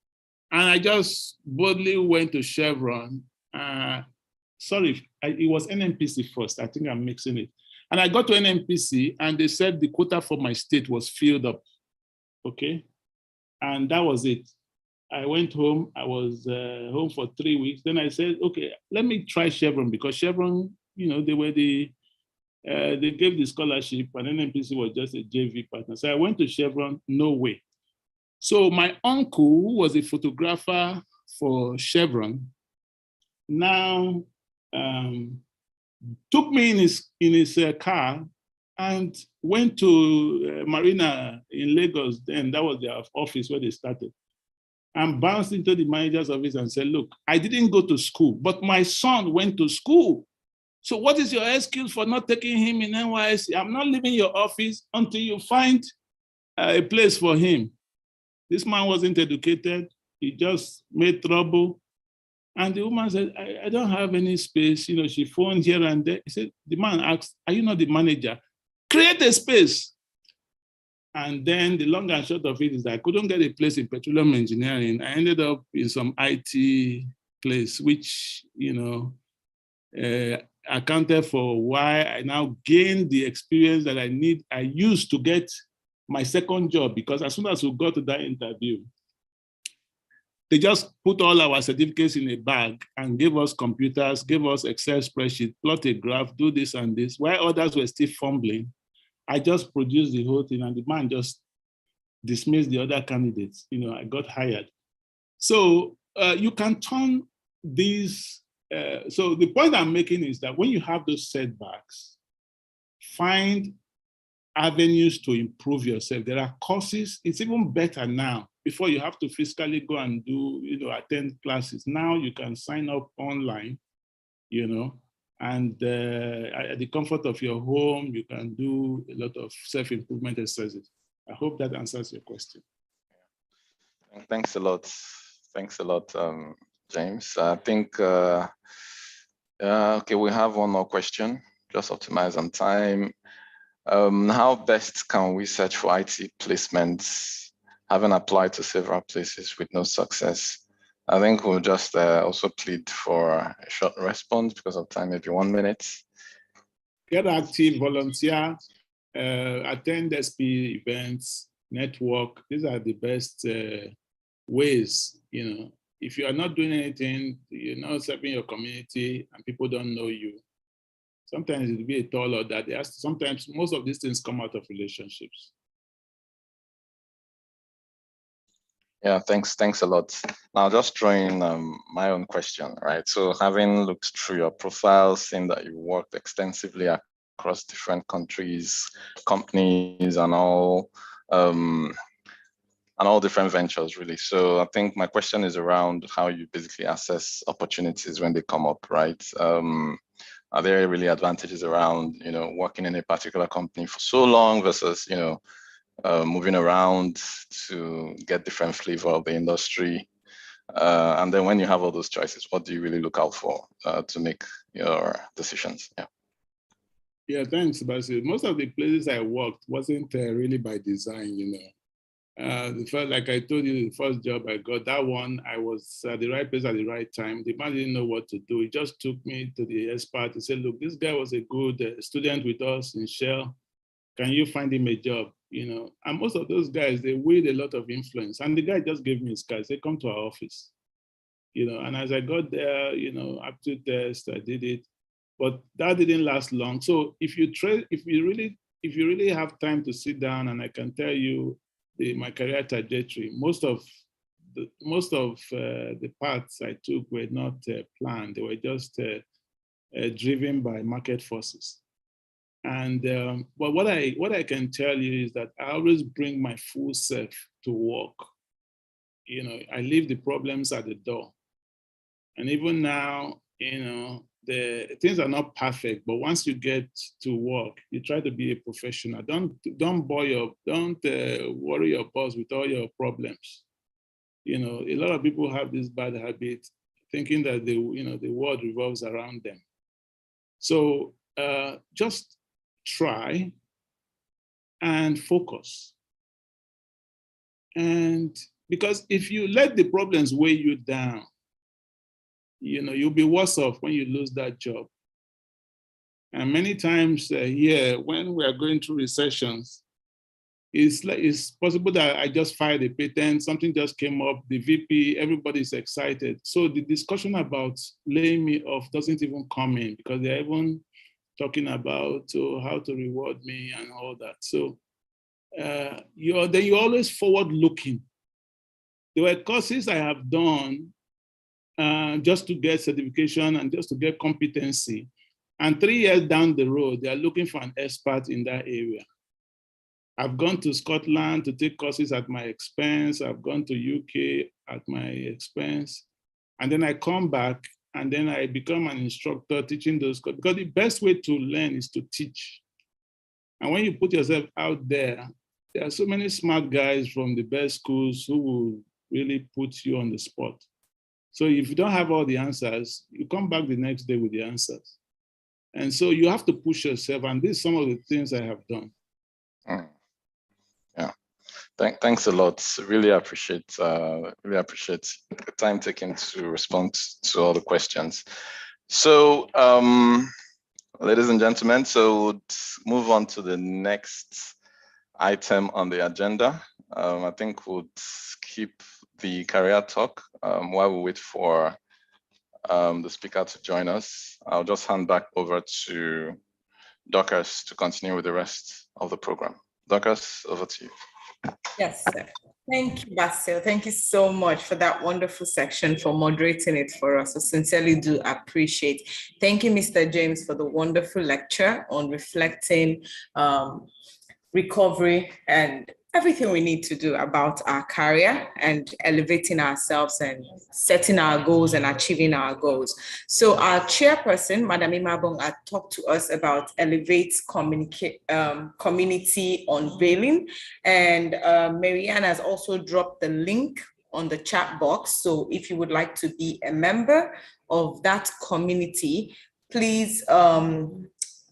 and I just boldly went to Chevron. It was NMPC first. I think I'm mixing it. And I got to NMPC and they said the quota for my state was filled up, okay? And that was it. I went home. I was home for 3 weeks. Then I said, okay, let me try Chevron, because Chevron, they were they gave the scholarship, and NNPC was just a JV partner. So I went to Chevron, no way. So my uncle, who was a photographer for Chevron, now took me in his car and went to Marina in Lagos. Then that was their office where they started, and bounced into the manager's office and said, look, I didn't go to school, but my son went to school. So what is your excuse for not taking him in NYSC? I'm not leaving your office until you find a place for him. This man wasn't educated. He just made trouble. And the woman said, I don't have any space. She phoned here and there. He said, the man asked, are you not the manager? Create a space. And then the long and short of it is that I couldn't get a place in petroleum engineering. I ended up in some IT place, which, accounted for why I now gained the experience that I used to get my second job, because as soon as we got to that interview, they just put all our certificates in a bag and gave us computers, gave us Excel spreadsheet, plot a graph, do this and this. While others were still fumbling, I just produced the whole thing, and the man just dismissed the other candidates. I got hired. So you can turn these. So the point I'm making is that when you have those setbacks, find avenues to improve yourself. There are courses. It's even better now. Before, you have to physically go and do, attend classes. Now you can sign up online, and at the comfort of your home, you can do a lot of self-improvement exercises. I hope that answers your question. Thanks a lot. Thanks a lot, James. I think, okay, we have one more question, just optimize on time. How best can we search for IT placements, having applied to several places with no success? I think we'll just also plead for a short response because of time, maybe 1 minute. Get active, volunteer, attend SP events, network. These are the best ways, If you are not doing anything, you're not serving your community and people don't know you, sometimes it'll be a tall order. Sometimes most of these things come out of relationships. Yeah, thanks a lot. Now, just throwing my own question, right? So having looked through your profile, seeing that you worked extensively across different countries, companies, and all different ventures, really. So I think my question is around how you basically assess opportunities when they come up, right? Are there really advantages around, working in a particular company for so long versus, moving around to get different flavor of the industry? And then when you have all those choices, what do you really look out for to make your decisions? Yeah. Yeah, thanks, Basil. Most of the places I worked wasn't really by design, like I told you, the first job I got, that one, I was at the right place at the right time. The man didn't know what to do. He just took me to the expert. He said, look, this guy was a good student with us in Shell. Can you find him a job? And most of those guys, they wield a lot of influence. And the guy just gave me his card. He said, come to our office. And as I got there, aptitude test, I did it. But that didn't last long. So if you really have time to sit down, and I can tell you my career trajectory, most of the paths I took were not planned. They were just driven by market forces. And but what I can tell you is that I always bring my full self to work. I leave the problems at the door. And even now, the things are not perfect, but once you get to work, you try to be a professional. Don't worry your boss with all your problems. A lot of people have this bad habit, thinking that the world revolves around them. So just try and focus. And because if you let the problems weigh you down, you'll be worse off when you lose that job. And many times here, when we are going through recessions, it's possible that I just filed a patent, something just came up, the VP, everybody's excited. So the discussion about laying me off doesn't even come in because they're even talking about how to reward me and all that. So you're always forward looking. There were courses I have done just to get certification and just to get competency. And 3 years down the road, they are looking for an expert in that area. I've gone to Scotland to take courses at my expense. I've gone to UK at my expense. And then I come back and then I become an instructor teaching those courses. Because the best way to learn is to teach. And when you put yourself out there, there are so many smart guys from the best schools who will really put you on the spot. So if you don't have all the answers, you come back the next day with the answers. And so you have to push yourself. And this is some of the things I have done. Yeah, thanks a lot. Really appreciate the time taken to respond to all the questions. So, ladies and gentlemen, so we'll move on to the next item on the agenda. I think we'll keep the career talk while we wait for the speaker to join us. I'll just hand back over to Dorcas to continue with the rest of the program. Dorcas, over to you. Yes, sir. Thank you, Basil. Thank you so much for that wonderful section, for moderating it for us. I sincerely do appreciate. Thank you, Mr. James, for the wonderful lecture on reflecting recovery and everything we need to do about our career and elevating ourselves and setting our goals and achieving our goals. So our chairperson, Madam Imabong, had talked to us about Elevate's community unveiling. And Marianne has also dropped the link on the chat box. So if you would like to be a member of that community, please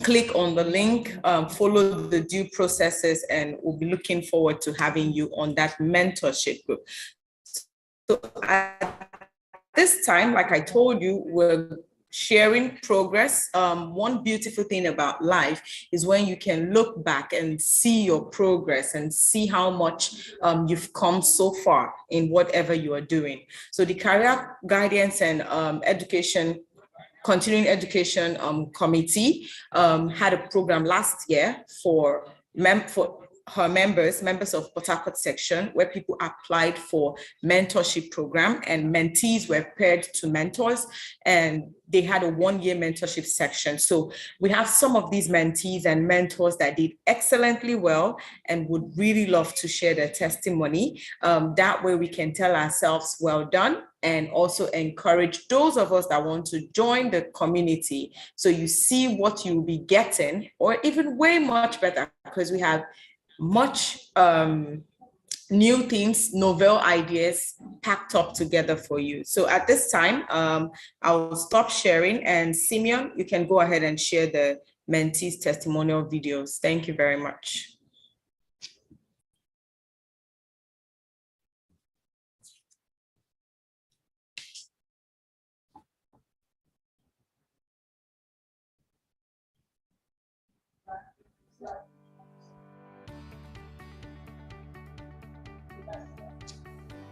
click on the link, follow the due processes, and we'll be looking forward to having you on that mentorship group. So at this time, like I told you, we're sharing progress. One beautiful thing about life is when you can look back and see your progress and see how much you've come so far in whatever you are doing. So the Career Guidance and Continuing Education Committee had a program last year for her members of Port Harcourt section, where people applied for mentorship program and mentees were paired to mentors, and they had a one-year mentorship section. So we have some of these mentees and mentors that did excellently well and would really love to share their testimony. That way we can tell ourselves, well done, and also encourage those of us that want to join the community. So you see what you'll be getting, or even way much better, because we have much new things, novel ideas packed up together for you. So at this time, I'll stop sharing, and Simeon, you can go ahead and share the mentees' testimonial videos. Thank you very much.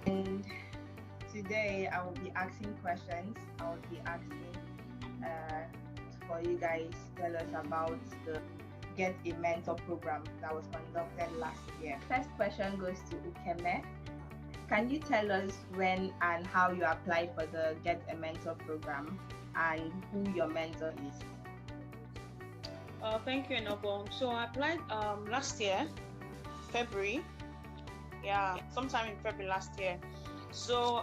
And today I will be asking questions. I will be asking for you guys to tell us about the Get a Mentor program that was conducted last year. First question goes to Ukeme. Can you tell us when and how you applied for the Get a Mentor program and who your mentor is? Thank you, Enobong. So I applied last year, February. Yeah, sometime in February last year. So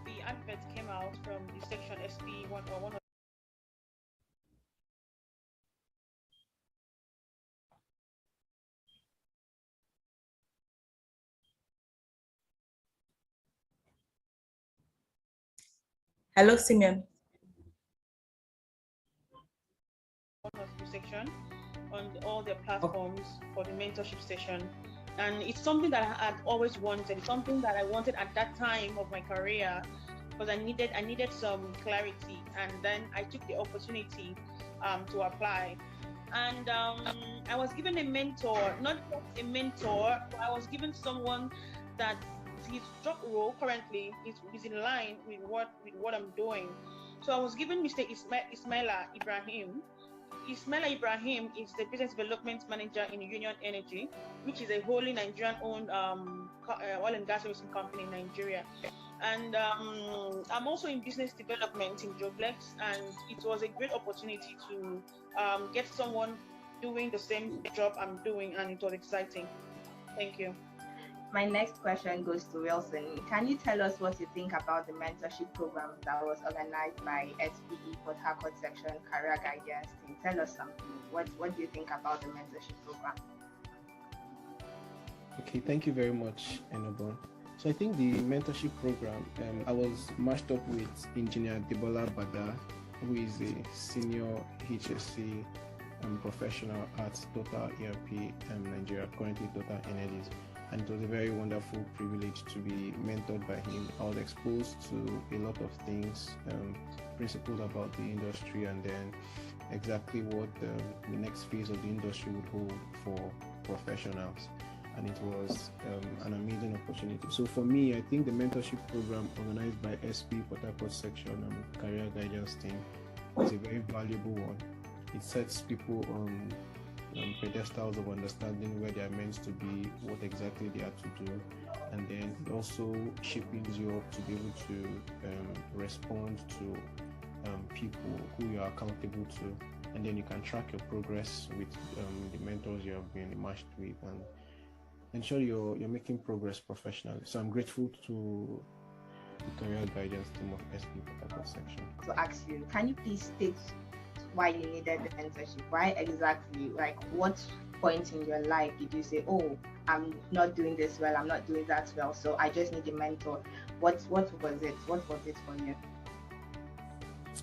the advert came out from the section SP one or one of Hello, Simeon. section on all their platforms for the mentorship session. And it's something that I had always wanted. It's something that I wanted at that time of my career, because I needed some clarity. And then I took the opportunity to apply. And I was given a mentor, not just a mentor, but I was given someone that his job role currently is in line with what I'm doing. So I was given Mr. Ismaila Ibrahim. Ismaila Ibrahim is the business development manager in Union Energy, which is a wholly Nigerian-owned oil and gas servicing company in Nigeria. And I'm also in business development in Joblex, and it was a great opportunity to get someone doing the same job I'm doing, and it was exciting. Thank you. My next question goes to Wilson. Can you tell us what you think about the mentorship program that was organized by SPE Port Harcourt Section Career Guidance Team? Tell us something. What do you think about the mentorship program? Okay, thank you very much, Enobon. So I think the mentorship program, I was matched up with Engineer Debola Bada, who is a senior HSC professional at Total ERP Nigeria, currently Total Energies. And it was a very wonderful privilege to be mentored by him. I was exposed to a lot of things, principles about the industry, and then exactly what the next phase of the industry would hold for professionals. And it was an amazing opportunity. So for me, I think the mentorship program organized by SP Port Harcourt Section and Career Guidance Team is a very valuable one. It sets people on pedestals of understanding where they are meant to be, what exactly they are to do, and then it also shapes you up to be able to respond to people who you are accountable to, and then you can track your progress with the mentors you have been matched with, and ensure you're making progress professionally. So I'm grateful to the career guidance team of SP Port Harcourt Section. To ask you, can you please state why you needed the mentorship? Why exactly? Like, what point in your life did you say, oh, I'm not doing this well, I'm not doing that well, so I just need a mentor? What was it? What was it for you?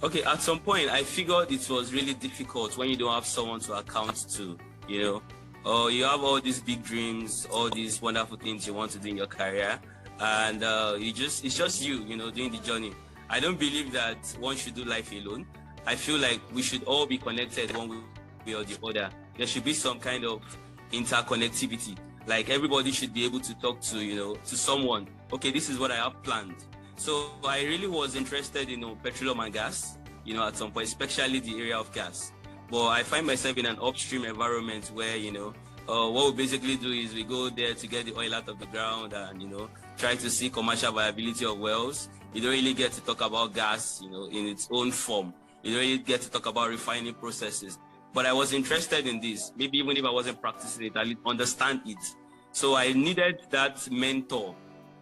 Okay, at some point I figured it was really difficult when you don't have someone to account to, you know. You have all these big dreams, all these wonderful things you want to do in your career, and it's just you know, doing the journey. I don't believe that one should do life alone. I feel like we should all be connected one way or the other. There should be some kind of interconnectivity. Like everybody should be able to talk to, you know, to someone. Okay, this is what I have planned. So I really was interested in petroleum and gas, you know, at some point, especially the area of gas. But I find myself in an upstream environment where, you know, what we basically do is we go there to get the oil out of the ground and, you know, try to see commercial viability of wells. You don't really get to talk about gas, you know, in its own form. You don't really get to talk about refining processes. But I was interested in this. Maybe even if I wasn't practicing it, I didn't understand it. So I needed that mentor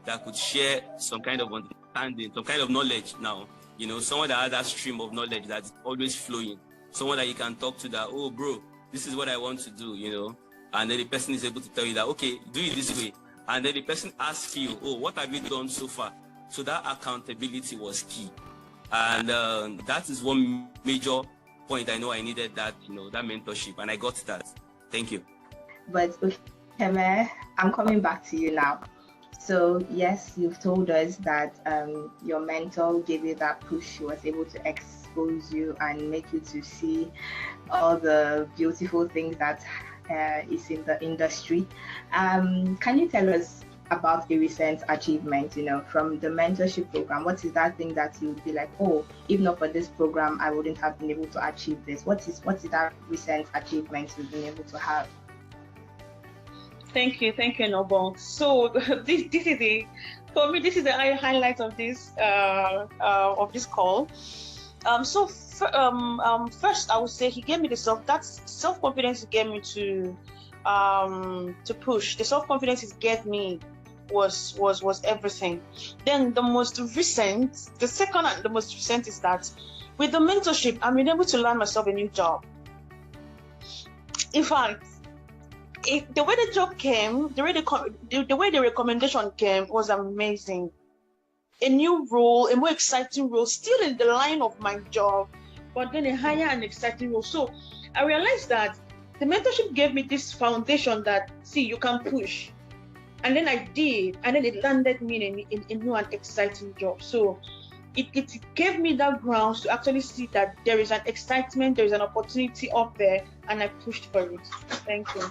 that could share some kind of understanding, some kind of knowledge now. You know, someone that has that stream of knowledge that's always flowing. Someone that you can talk to that, oh, bro, this is what I want to do, you know. And then the person is able to tell you that, okay, do it this way. And then the person asks you, oh, what have you done so far? So that accountability was key. And that is one major point I know I needed, that, you know, that mentorship, and I got that. Thank you. But Keme, I'm coming back to you now. So yes, you've told us that your mentor gave you that push. She was able to expose you and make you to see all the beautiful things that is in the industry. Can you tell us about a recent achievement, you know, from the mentorship program? What is that thing that you would be like, oh, if not for this program, I wouldn't have been able to achieve this? What is that recent achievement you've been able to have? Thank you, Noble. So this is for me, this is the highlight of this call. First I would say he gave me that self-confidence he gave me to push. The self-confidence he gave me was everything. Then the second and the most recent is that with the mentorship, I'm able to learn myself a new job. In fact, the way the job came, the way the recommendation came was amazing. A new role, a more exciting role, still in the line of my job, but then a higher and exciting role. So I realized that the mentorship gave me this foundation that, see, you can push. And then I did, and then it landed me in a new and exciting job. So it gave me that grounds to actually see that there is an excitement, there is an opportunity up there, and I pushed for it. Thank you.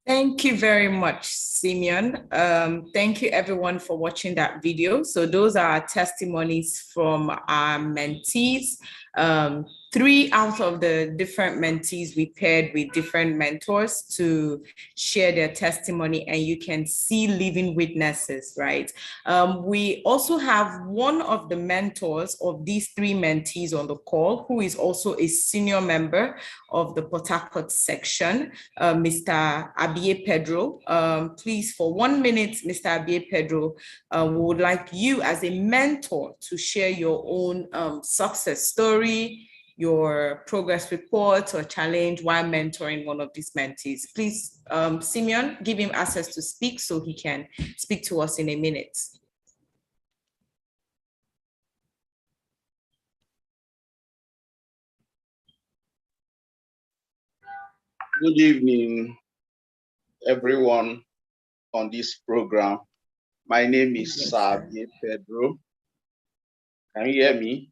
Thank you very much, Simeon. Thank you everyone for watching that video. So those are our testimonies from our mentees. 3 out of the different mentees we paired with different mentors to share their testimony, and you can see living witnesses, right? We also have one of the mentors of these 3 mentees on the call, who is also a senior member of the Port Harcourt section, Mr. Abie Pedro. Please, for 1 minute, Mr. Abie Pedro, we would like you as a mentor to share your own success story, your progress report or challenge while mentoring one of these mentees. Please, Simeon, give him access to speak so he can speak to us in a minute. Good evening, everyone on this program. My name is Abie Pedro. Can you hear me?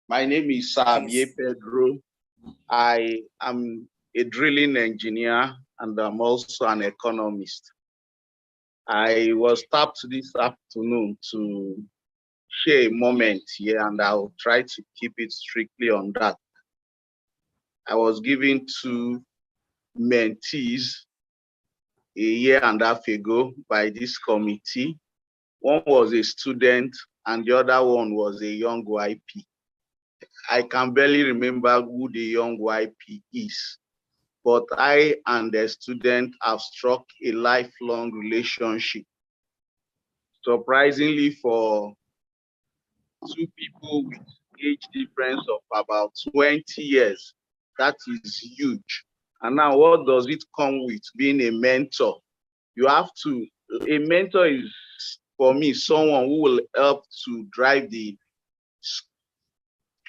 My name is Abie Pedro. I am a drilling engineer and I'm also an economist. I was tapped this afternoon to share a moment here, and I'll try to keep it strictly on that. I was given 2 mentees a year and a half ago by this committee. One was a student and the other one was a young YP. I can barely remember who the young YP is, but I and the student have struck a lifelong relationship. Surprisingly, for 2 people with age difference of about 20 years, that is huge. And now what does it come with being a mentor? You have to, a mentor is, for me, someone who will help to drive the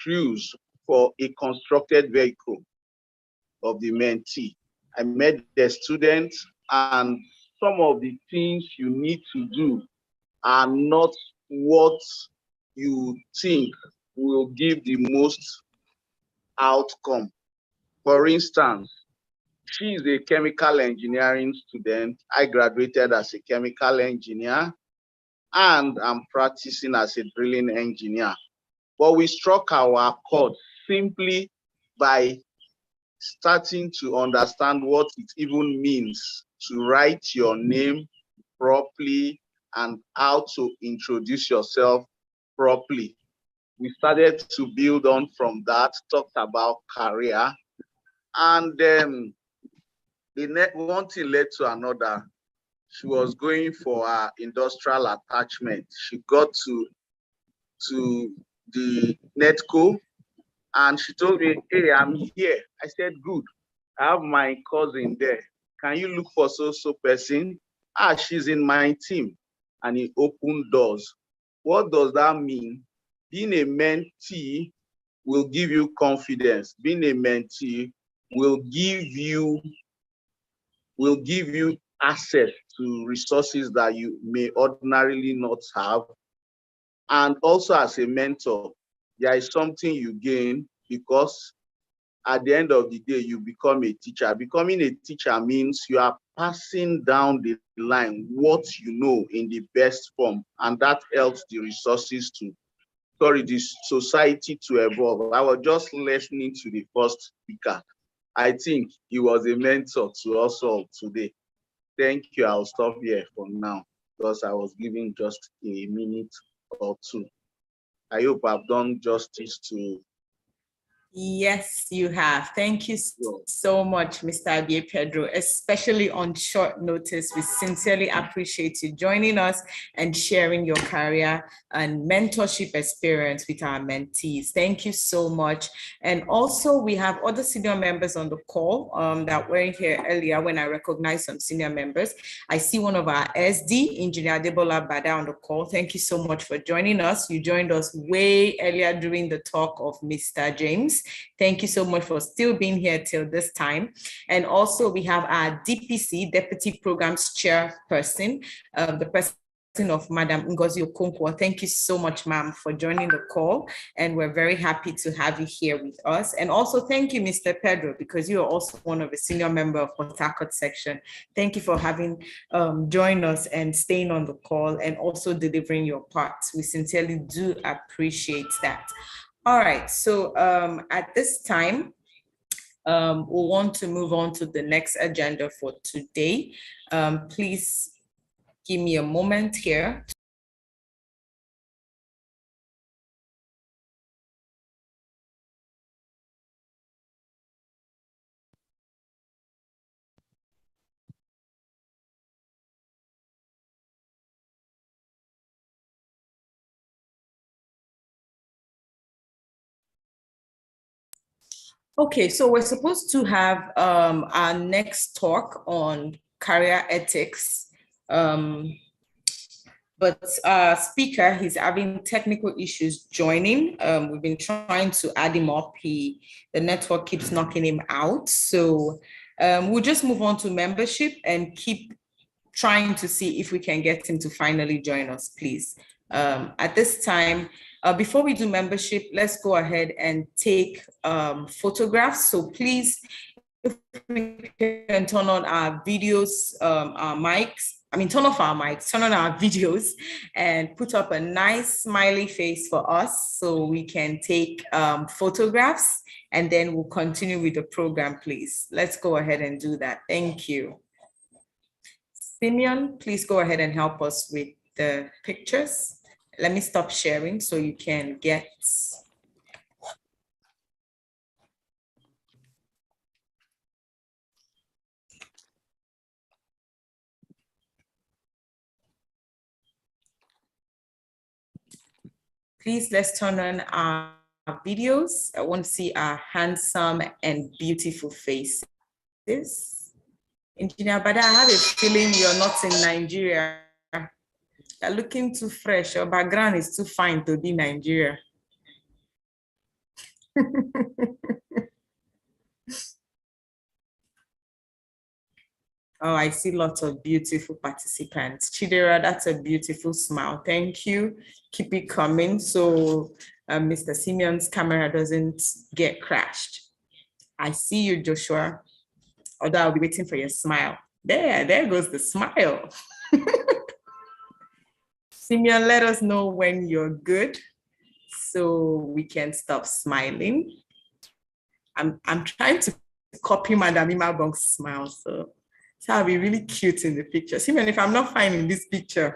screws for a constructed vehicle of the mentee. I met the students, and some of the things you need to do are not what you think will give the most outcome. For instance, she is a chemical engineering student. I graduated as a chemical engineer and I'm practicing as a drilling engineer. But we struck our accord simply by starting to understand what it even means to write your name properly and how to introduce yourself properly. We started to build on from that, talked about career, and then one thing led to another. She was going for her industrial attachment. She got to the NETCO and she told me, hey, I'm here. I said, good. I have my cousin there. Can you look for so person? Ah, she's in my team. And he opened doors. What does that mean? Being a mentee will give you confidence. Being a mentee will give you access to resources that you may ordinarily not have. And also as a mentor, there is something you gain because at the end of the day, you become a teacher. Becoming a teacher means you are passing down the line what you know in the best form, and that helps the resources the society to evolve. I was just listening to the first speaker. I think he was a mentor to us all today. Thank you. I'll stop here for now because I was giving just a minute or 2. I hope I've done justice to. Yes, you have. Thank you so much, Mr. Abie Pedro, especially on short notice. We sincerely appreciate you joining us and sharing your career and mentorship experience with our mentees. Thank you so much. And also, we have other senior members on the call that weren't here earlier when I recognized some senior members. I see one of our SD, Engineer Debola Bada, on the call. Thank you so much for joining us. You joined us way earlier during the talk of Mr. James. Thank you so much for still being here till this time. And also we have our DPC, Deputy Programs Chairperson, the person of Madam Ngozi Okonkwo. Thank you so much, ma'am, for joining the call. And we're very happy to have you here with us. And also thank you, Mr. Pedro, because you are also one of the senior member of Port Harcourt section. Thank you for having joined us and staying on the call and also delivering your part. We sincerely do appreciate that. All right, so at this time, we'll want to move on to the next agenda for today. Please give me a moment here. Okay, so we're supposed to have our next talk on career ethics. But our speaker, he's having technical issues joining. We've been trying to add him up. The network keeps knocking him out. So we'll just move on to membership and keep trying to see if we can get him to finally join us, please. At this time, before we do membership, let's go ahead and take photographs. So please, if we can turn on our videos, our mics, turn off our mics, turn on our videos and put up a nice smiley face for us so we can take photographs, and then we'll continue with the program, please. Let's go ahead and do that. Thank you. Simeon, please go ahead and help us with the pictures. Let me stop sharing so you can get. Please, let's turn on our videos. I want to see our handsome and beautiful faces. Engineer Bada, I have a feeling you're not in Nigeria. You're looking too fresh. Your background is too fine to be Nigeria. Oh, I see lots of beautiful participants. Chidera, that's a beautiful smile. Thank you. Keep it coming so Mr. Simeon's camera doesn't get crashed. I see you, Joshua. Although I'll be waiting for your smile. There goes the smile. Simeon, let us know when you're good so we can stop smiling. I'm trying to copy Madam Imabong's smile, so I'll be really cute in the picture. Simeon, if I'm not fine in this picture,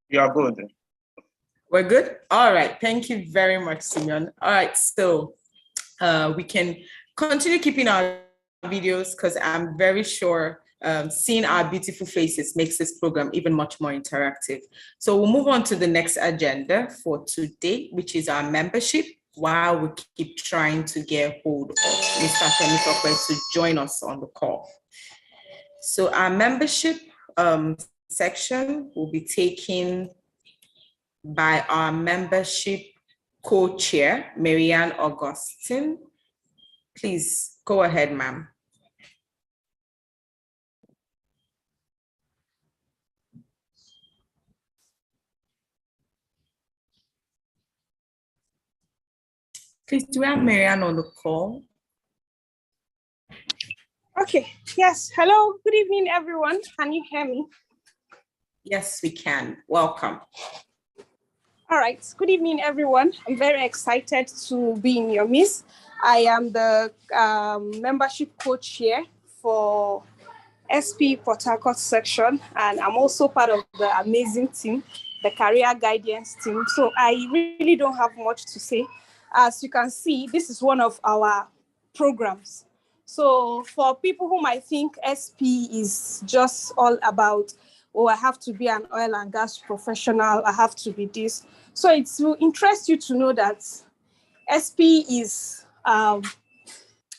You are good. We're good? All right, thank you very much, Simeon. All right, so we can continue keeping our videos because I'm very sure seeing our beautiful faces makes this program even much more interactive. So we'll move on to the next agenda for today, which is our membership, while we keep trying to get hold of Mr. Femi to join us on the call. So our membership section will be taken by our membership co-chair, Marianne Augustine. Please go ahead, ma'am. Please, do we have Marianne on the call? Okay, yes. Hello, good evening, everyone. Can you hear me? Yes, we can. Welcome. All right, good evening, everyone. I'm very excited to be in your midst. I am the membership co-chair for SP Port Harcourt section, and I'm also part of the amazing team, the career guidance team. So I really don't have much to say. As you can see, this is one of our programs. So for people who might think SP is just all about, oh, I have to be an oil and gas professional, I have to be this. So it will interest you to know that SP is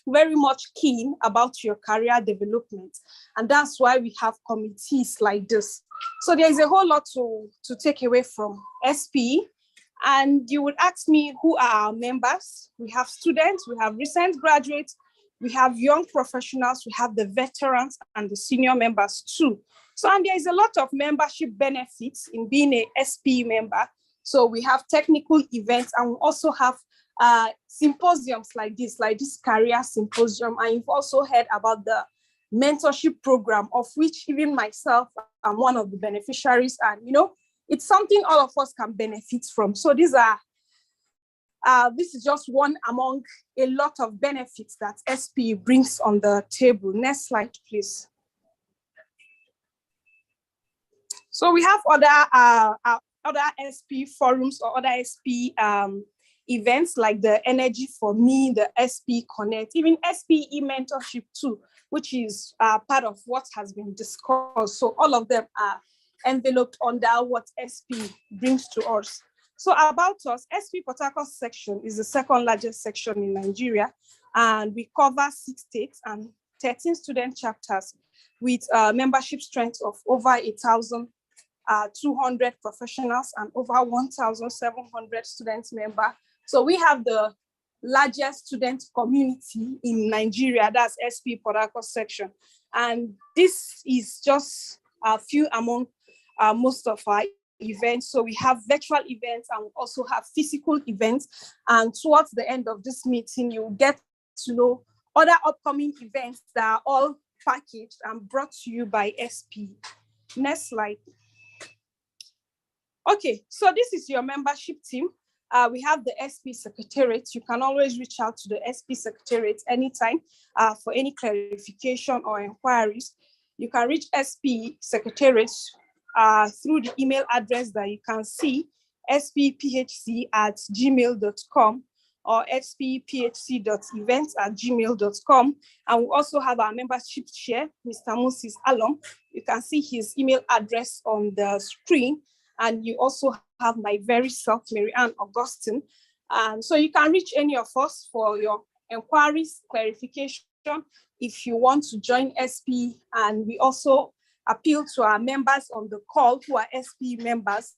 very much keen about your career development. And that's why we have committees like this. So there is a whole lot to take away from SP. And you would ask me, who are our members? We have students, we have recent graduates, we have young professionals, we have the veterans and the senior members too. So, and there is a lot of membership benefits in being a SP member. So we have technical events, and we also have symposiums like this career symposium. And you've also heard about the mentorship program, of which even myself, I'm one of the beneficiaries. And, you know, it's something all of us can benefit from. So these are, this is just one among a lot of benefits that SP brings on the table. Next slide, please. So we have other SP forums or other SP events like the Energy for Me, the SP Connect, even SPE mentorship too, which is part of what has been discussed. So all of them are enveloped under what SP brings to us. So about us, SP Port Harcourt section is the second largest section in Nigeria, and we cover 6 states and 13 student chapters with membership strength of over 1,200 professionals and over 1,700 student members. So we have the largest student community in Nigeria, that's SP Port Harcourt section. And this is just a few among most of our events. So we have virtual events and we also have physical events. And towards the end of this meeting, you will get to know other upcoming events that are all packaged and brought to you by SP. Next slide. Okay, so this is your membership team. We have the SP Secretariat. You can always reach out to the SP Secretariat anytime for any clarification or inquiries. You can reach SP Secretariat through the email address that you can see, spphc@gmail.com or spphc.events@gmail.com. And we also have our membership chair, Mr. Moses Alom. You can see his email address on the screen. And you also have my very self, Mary Ann Augustine. So you can reach any of us for your inquiries, clarification, if you want to join SP. And we also appeal to our members on the call who are SP members.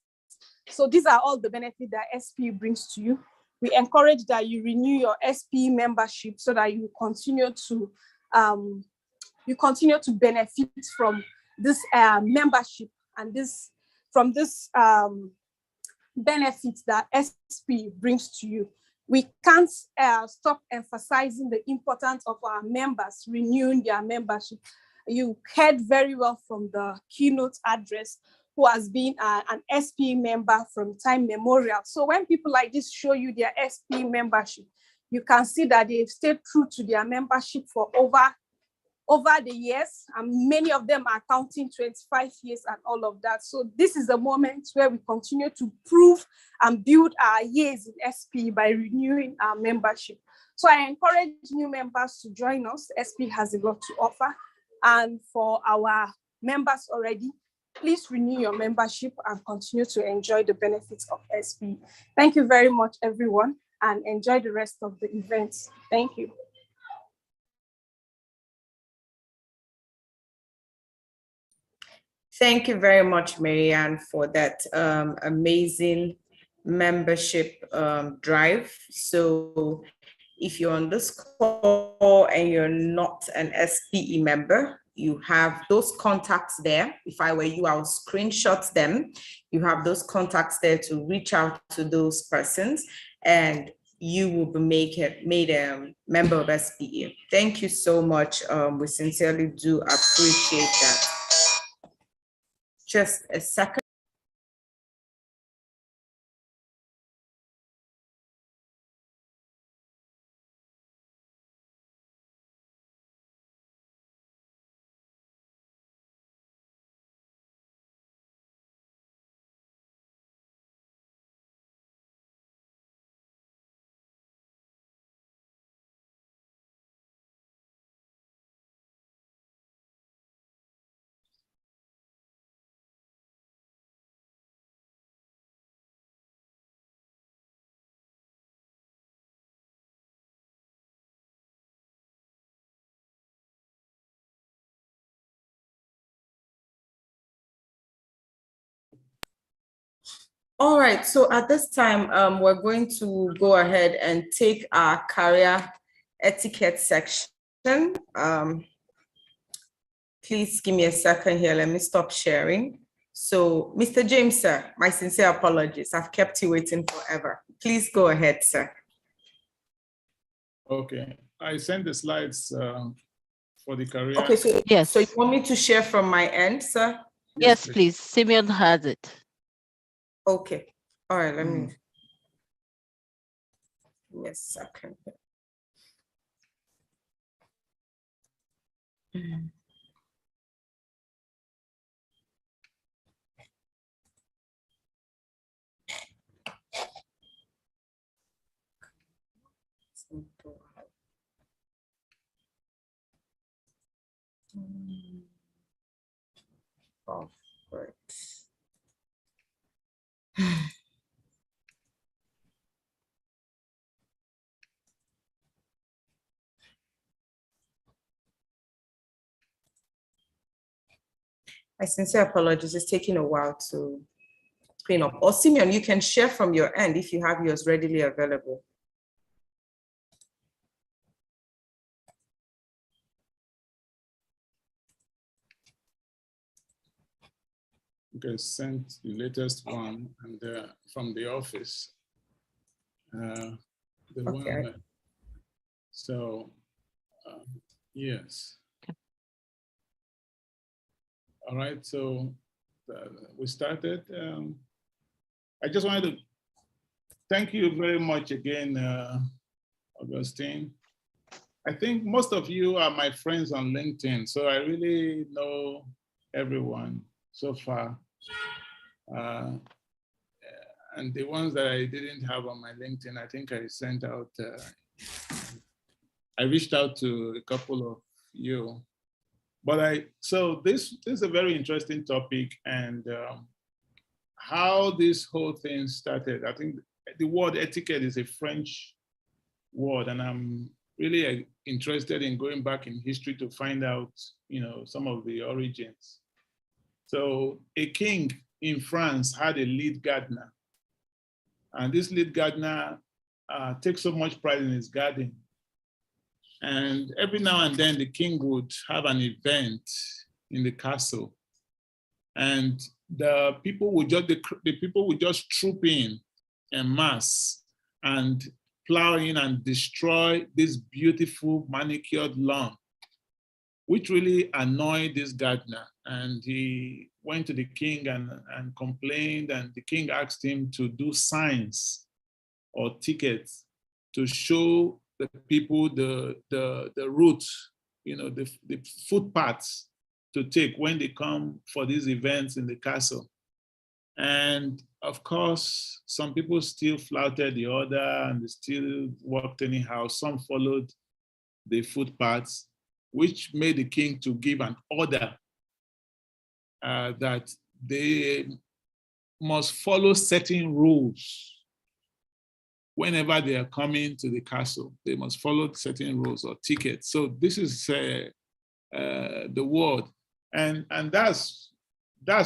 So these are all the benefits that SP brings to you. We encourage that you renew your SP membership so that you continue to benefit from this membership and from this benefits that SP brings to you. We can't stop emphasizing the importance of our members renewing their membership. You heard very well from the keynote address who has been an SP member from time memorial. So when people like this show you their SP membership, you can see that they've stayed true to their membership for over the years, and many of them are counting 25 years and all of that. So this is a moment where we continue to prove and build our years in SP by renewing our membership. So I encourage new members to join us. SP has a lot to offer. And for our members already, please renew your membership and continue to enjoy the benefits of SP. Thank you very much, everyone, and enjoy the rest of the events. Thank you. Thank you very much, Marianne, for that amazing membership drive. So if you're on this call and you're not an SPE member, you have those contacts there. If I were you, I'll screenshot them. You have those contacts there to reach out to those persons, and you will be made a member of SPE. Thank you so much. We sincerely do appreciate that. Just a second. All right, so at this time, we're going to go ahead and take our career etiquette section. Please give me a second here. Let me stop sharing. So, Mr. James, sir, my sincere apologies. I've kept you waiting forever. Please go ahead, sir. Okay, I sent the slides for the career. Okay, so, Yes. so you want me to share from my end, sir? Yes, please. Simeon has it. Okay. All right, let me. Give me a second. Oh, great. My sincere apologies. It's taking a while to clean up. Or Simeon, you can share from your end if you have yours readily available. Okay, sent the latest one and from the office. Okay. So, yes. All right, so we started. I just wanted to thank you very much again, Augustine. I think most of you are my friends on LinkedIn, so I really know everyone so far. And the ones that I didn't have on my LinkedIn, I think I sent out, I reached out to a couple of you. But so this is a very interesting topic, and how this whole thing started. I think the word etiquette is a French word, and I'm really interested in going back in history to find out, some of the origins. So a king in France had a lead gardener, and this lead gardener takes so much pride in his garden. And every now and then the king would have an event in the castle, and the people would just troop in en masse and plow in and destroy this beautiful manicured lawn, which really annoyed this gardener. And he went to the king and complained, and the king asked him to do signs or tickets to show the people the route, the footpaths to take when they come for these events in the castle. And of course, some people still flouted the order and they still walked anyhow. Some followed the footpaths, which made the king to give an order that they must follow certain rules. Whenever they are coming to the castle, they must follow certain rules or tickets. So this is the word, and that's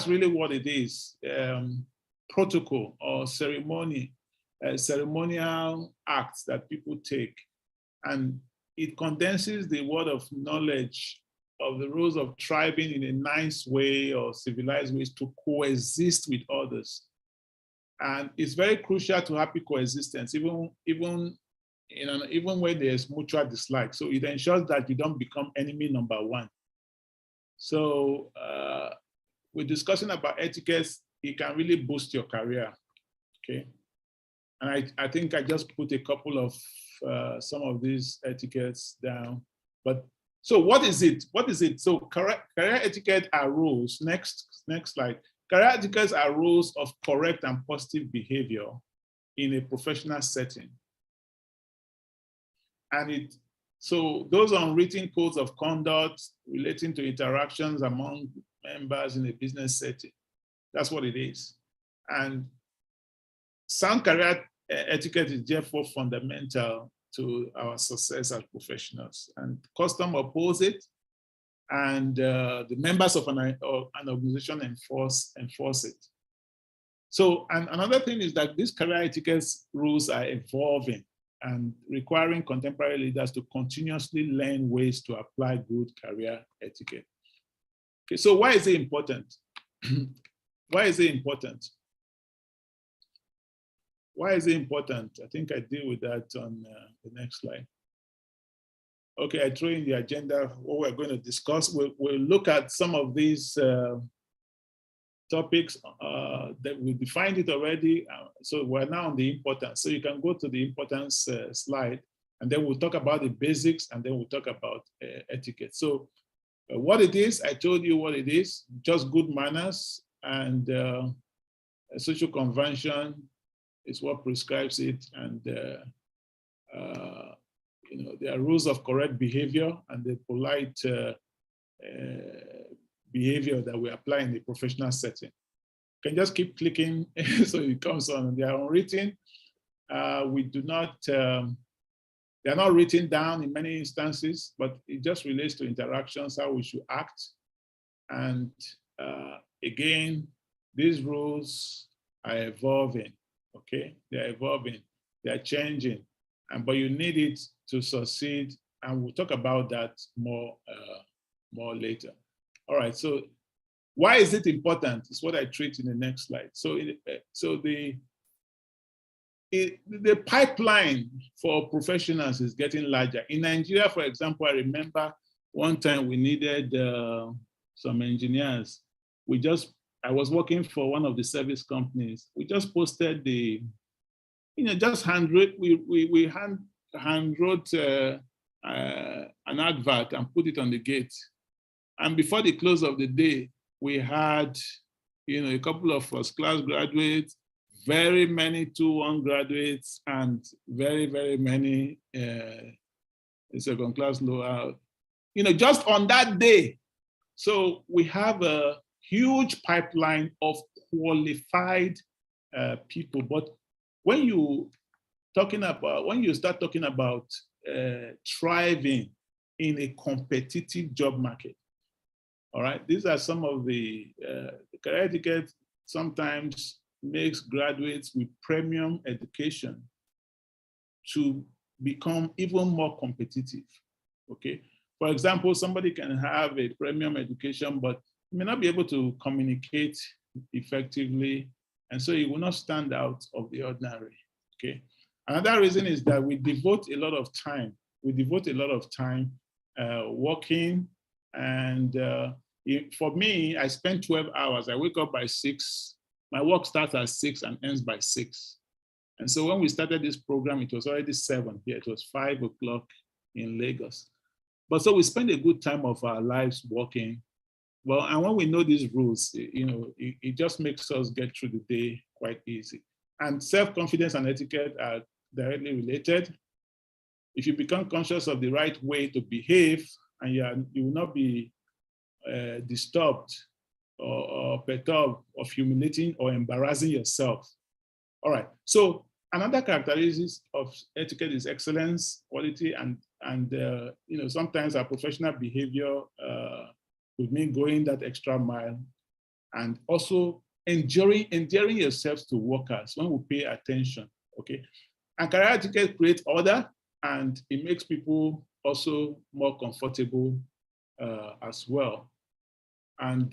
really what it is. Protocol or ceremony, ceremonial acts that people take, and it condenses the word of knowledge of the rules of tribing in a nice way or civilized ways to coexist with others. And it's very crucial to happy coexistence, even when there's mutual dislike. So it ensures that you don't become enemy number one. So we're discussing about etiquettes. It can really boost your career, okay? And I think I just put a couple of some of these etiquettes down. But so what is it? What is it? So career etiquette are rules. Next slide. Career etiquettes are rules of correct and positive behavior in a professional setting. And so those unwritten codes of conduct relating to interactions among members in a business setting. That's what it is. And sound career etiquette is therefore fundamental to our success as professionals. And custom oppose it, and the members of an organization enforce it. So, and another thing is that these career etiquette rules are evolving and requiring contemporary leaders to continuously learn ways to apply good career etiquette. Okay, so why is it important? Why is it important? Why is it important? I think I deal with that on the next slide. Okay, I throw in the agenda, what we're going to discuss. We'll look at some of these topics that we defined it already. So we're now on the importance. So you can go to the importance slide, and then we'll talk about the basics, and then we'll talk about etiquette. So what it is, I told you what it is, just good manners, and a social convention is what prescribes it, and you know, there are rules of correct behavior and the polite behavior that we apply in the professional setting. You can just keep clicking so it comes on. They are unwritten. We do not, they are not written down in many instances, but it just relates to interactions, how we should act. And again, these rules are evolving, okay? They're evolving, they're changing, but you need it to succeed. And we'll talk about that more later. All right, so why is it important? It's what I treat in the next slide. So, the pipeline for professionals is getting larger. In Nigeria, for example, I remember one time we needed some engineers. I was working for one of the service companies. We just posted the, you know, just handwrote, we handwrote an advert and put it on the gate. And before the close of the day, we had, you know, a couple of first-class graduates, very many 2-1 graduates, and very, very many second-class lower, you know, just on that day. So we have a huge pipeline of qualified people. But when you start talking about thriving in a competitive job market, all right, these are some of the career etiquette sometimes makes graduates with premium education to become even more competitive, okay? For example, somebody can have a premium education, but may not be able to communicate effectively, and so he will not stand out of the ordinary, okay? Another reason is that we devote a lot of time. Working, and for me, I spend 12 hours. I wake up by 6. My work starts at 6 and ends by 6. And so when we started this program, it was already 7 here. It was 5 o'clock in Lagos. But so we spend a good time of our lives working. Well, and when we know these rules, you know, it just makes us get through the day quite easy. And self-confidence and etiquette are directly related. If you become conscious of the right way to behave, and you will not be disturbed or perturbed of humiliating or embarrassing yourself. All right, so another characteristic of etiquette is excellence, quality, and you know, sometimes our professional behavior would mean going that extra mile, and also endearing yourselves to workers when we pay attention, okay? And career etiquette creates order, and it makes people also more comfortable as well. And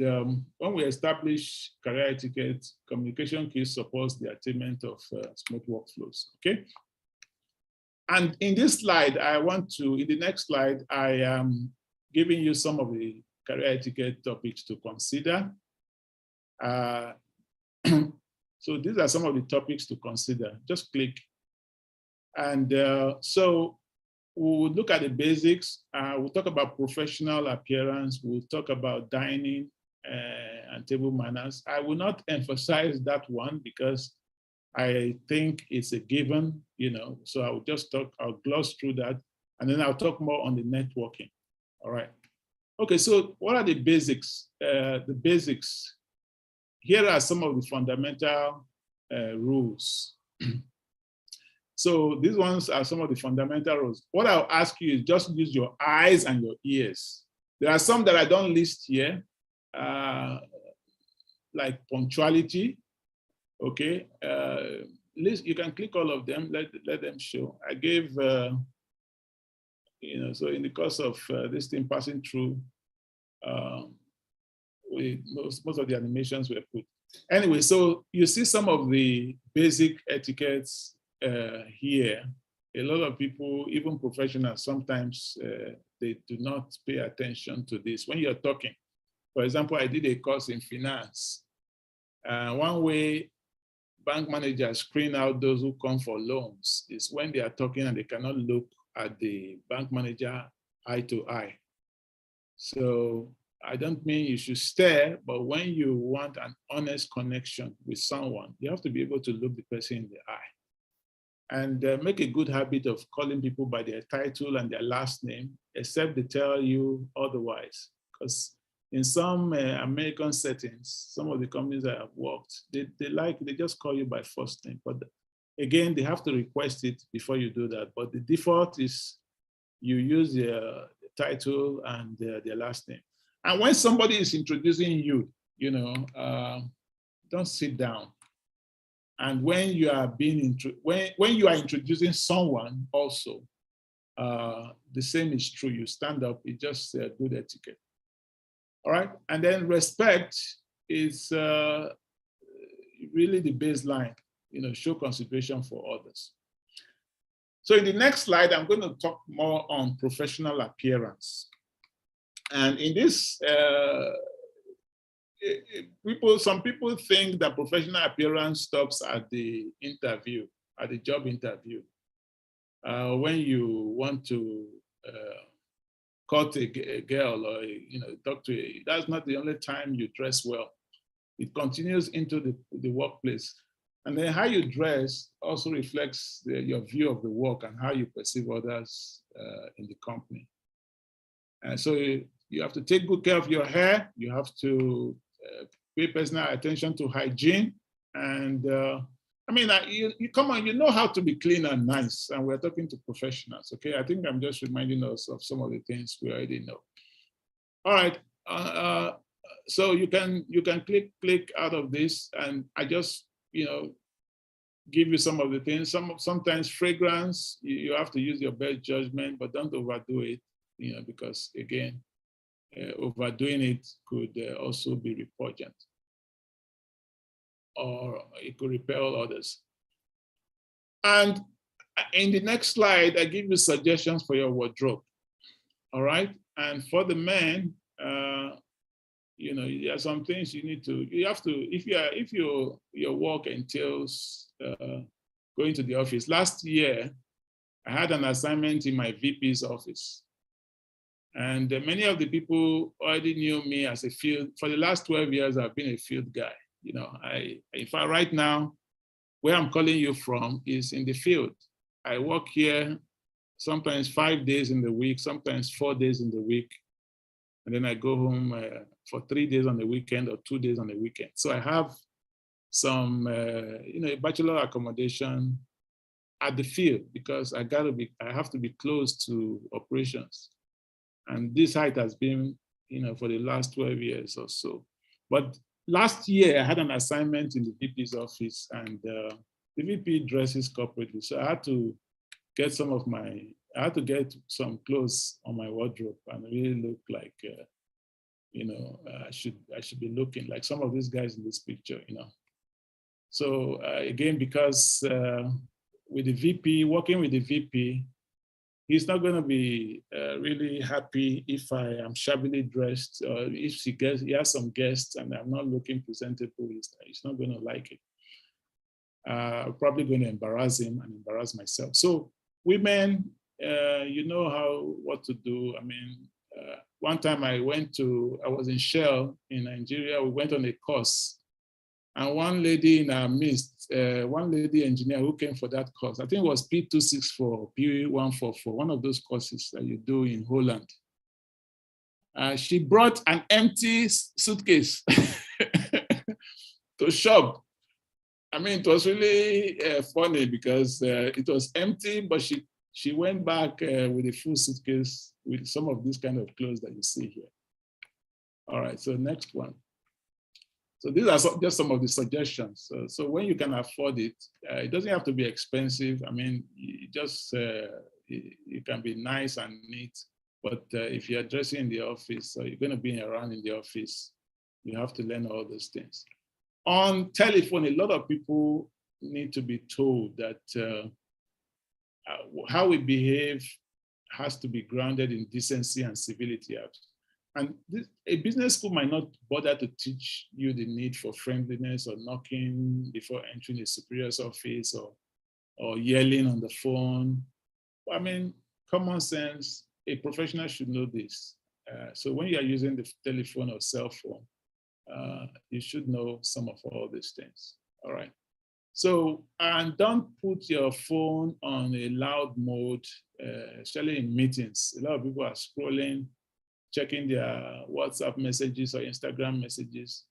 when we establish career etiquette, communication key supports the attainment of smooth workflows, okay? And in this slide, in the next slide, I am giving you some of the career etiquette topics to consider. So these are some of the topics to consider. Just click. And so we'll look at the basics. We'll talk about professional appearance. We'll talk about dining and table manners. I will not emphasize that one because I think it's a given, you know, so I'll gloss through that, and then I'll talk more on the networking. All right. Okay, so what are the basics? The basics. Here are some of the fundamental rules. So these ones are some of the fundamental rules. What I'll ask you is just use your eyes and your ears. There are some that I don't list here, like punctuality. Okay, list, you can click all of them, let them show. I gave, you know, so in the course of this thing passing through, most of the animations were put. Anyway, so you see some of the basic etiquettes here. A lot of people, even professionals, sometimes they do not pay attention to this. When you're talking, for example, I did a course in finance. One way bank managers screen out those who come for loans is when they are talking and they cannot look at the bank manager eye to eye. So I don't mean you should stare, but when you want an honest connection with someone, you have to be able to look the person in the eye. And make a good habit of calling people by their title and their last name, except they tell you otherwise. Because in some American settings, some of the companies I have worked, they just call you by first name. But again, they have to request it before you do that. But the default is you use their title and their last name. And when somebody is introducing you, you know, don't sit down. And when you are being when you are introducing someone also, the same is true. You stand up. It's just good etiquette. All right. And then respect is really the baseline. You know, show consideration for others. So in the next slide, I'm going to talk more on professional appearance. And in this, some people think that professional appearance stops at the interview, at the job interview. When you want to court a girl or talk to a, that's not the only time you dress well. It continues into the workplace. And then how you dress also reflects your view of the work and how you perceive others in the company. And so you have to take good care of your hair. You have to pay personal attention to hygiene. And I mean, you come on, you know how to be clean and nice. And we're talking to professionals, okay? I think I'm just reminding us of some of the things we already know. All right, so you can click out of this, and I just, give you some of the things. Sometimes fragrance, you have to use your best judgment, but don't overdo it, because again, overdoing it could also be repugnant, or it could repel others. And in the next slide, I give you suggestions for your wardrobe. All right, and for the men, there are some things you have to, if your work entails going to the office. Last year, I had an assignment in my VP's office. And many of the people already knew me as a field. For the last 12 years, I've been a field guy. In fact, right now, where I'm calling you from is in the field. I work here sometimes 5 days in the week, sometimes 4 days in the week. And then I go home for 3 days on the weekend or 2 days on the weekend. So I have some, a bachelor accommodation at the field because I have to be close to operations. And this height has been, for the last 12 years or so. But last year I had an assignment in the VP's office, and the VP dresses corporately. So I had to get some clothes on my wardrobe and really look like, I should be looking like some of these guys in this picture, So again, because with the VP, working with the VP, he's not going to be really happy if I am shabbily dressed, or if he has some guests and I'm not looking presentable. He's not going to like it. Probably going to embarrass him and embarrass myself. So women, you know what to do. I mean, one time I was in Shell in Nigeria. We went on a course. And one lady in our midst, one lady engineer who came for that course, I think it was P264, P144, one of those courses that you do in Holland. She brought an empty suitcase to shop. I mean, it was really funny because it was empty, but she went back with a full suitcase with some of these kind of clothes that you see here. All right, so next one. So these are just some of the suggestions. So when you can afford it, it doesn't have to be expensive. I mean, it can be nice and neat, but if you're dressing in the office, or you're going to be around in the office, you have to learn all those things. On telephone, a lot of people need to be told that how we behave has to be grounded in decency and civility. And a business school might not bother to teach you the need for friendliness or knocking before entering a superior's office or yelling on the phone. I mean, common sense, a professional should know this. So when you are using the telephone or cell phone, you should know some of all these things, all right? So, and don't put your phone on a loud mode, especially in meetings. A lot of people are scrolling, checking their WhatsApp messages or Instagram messages.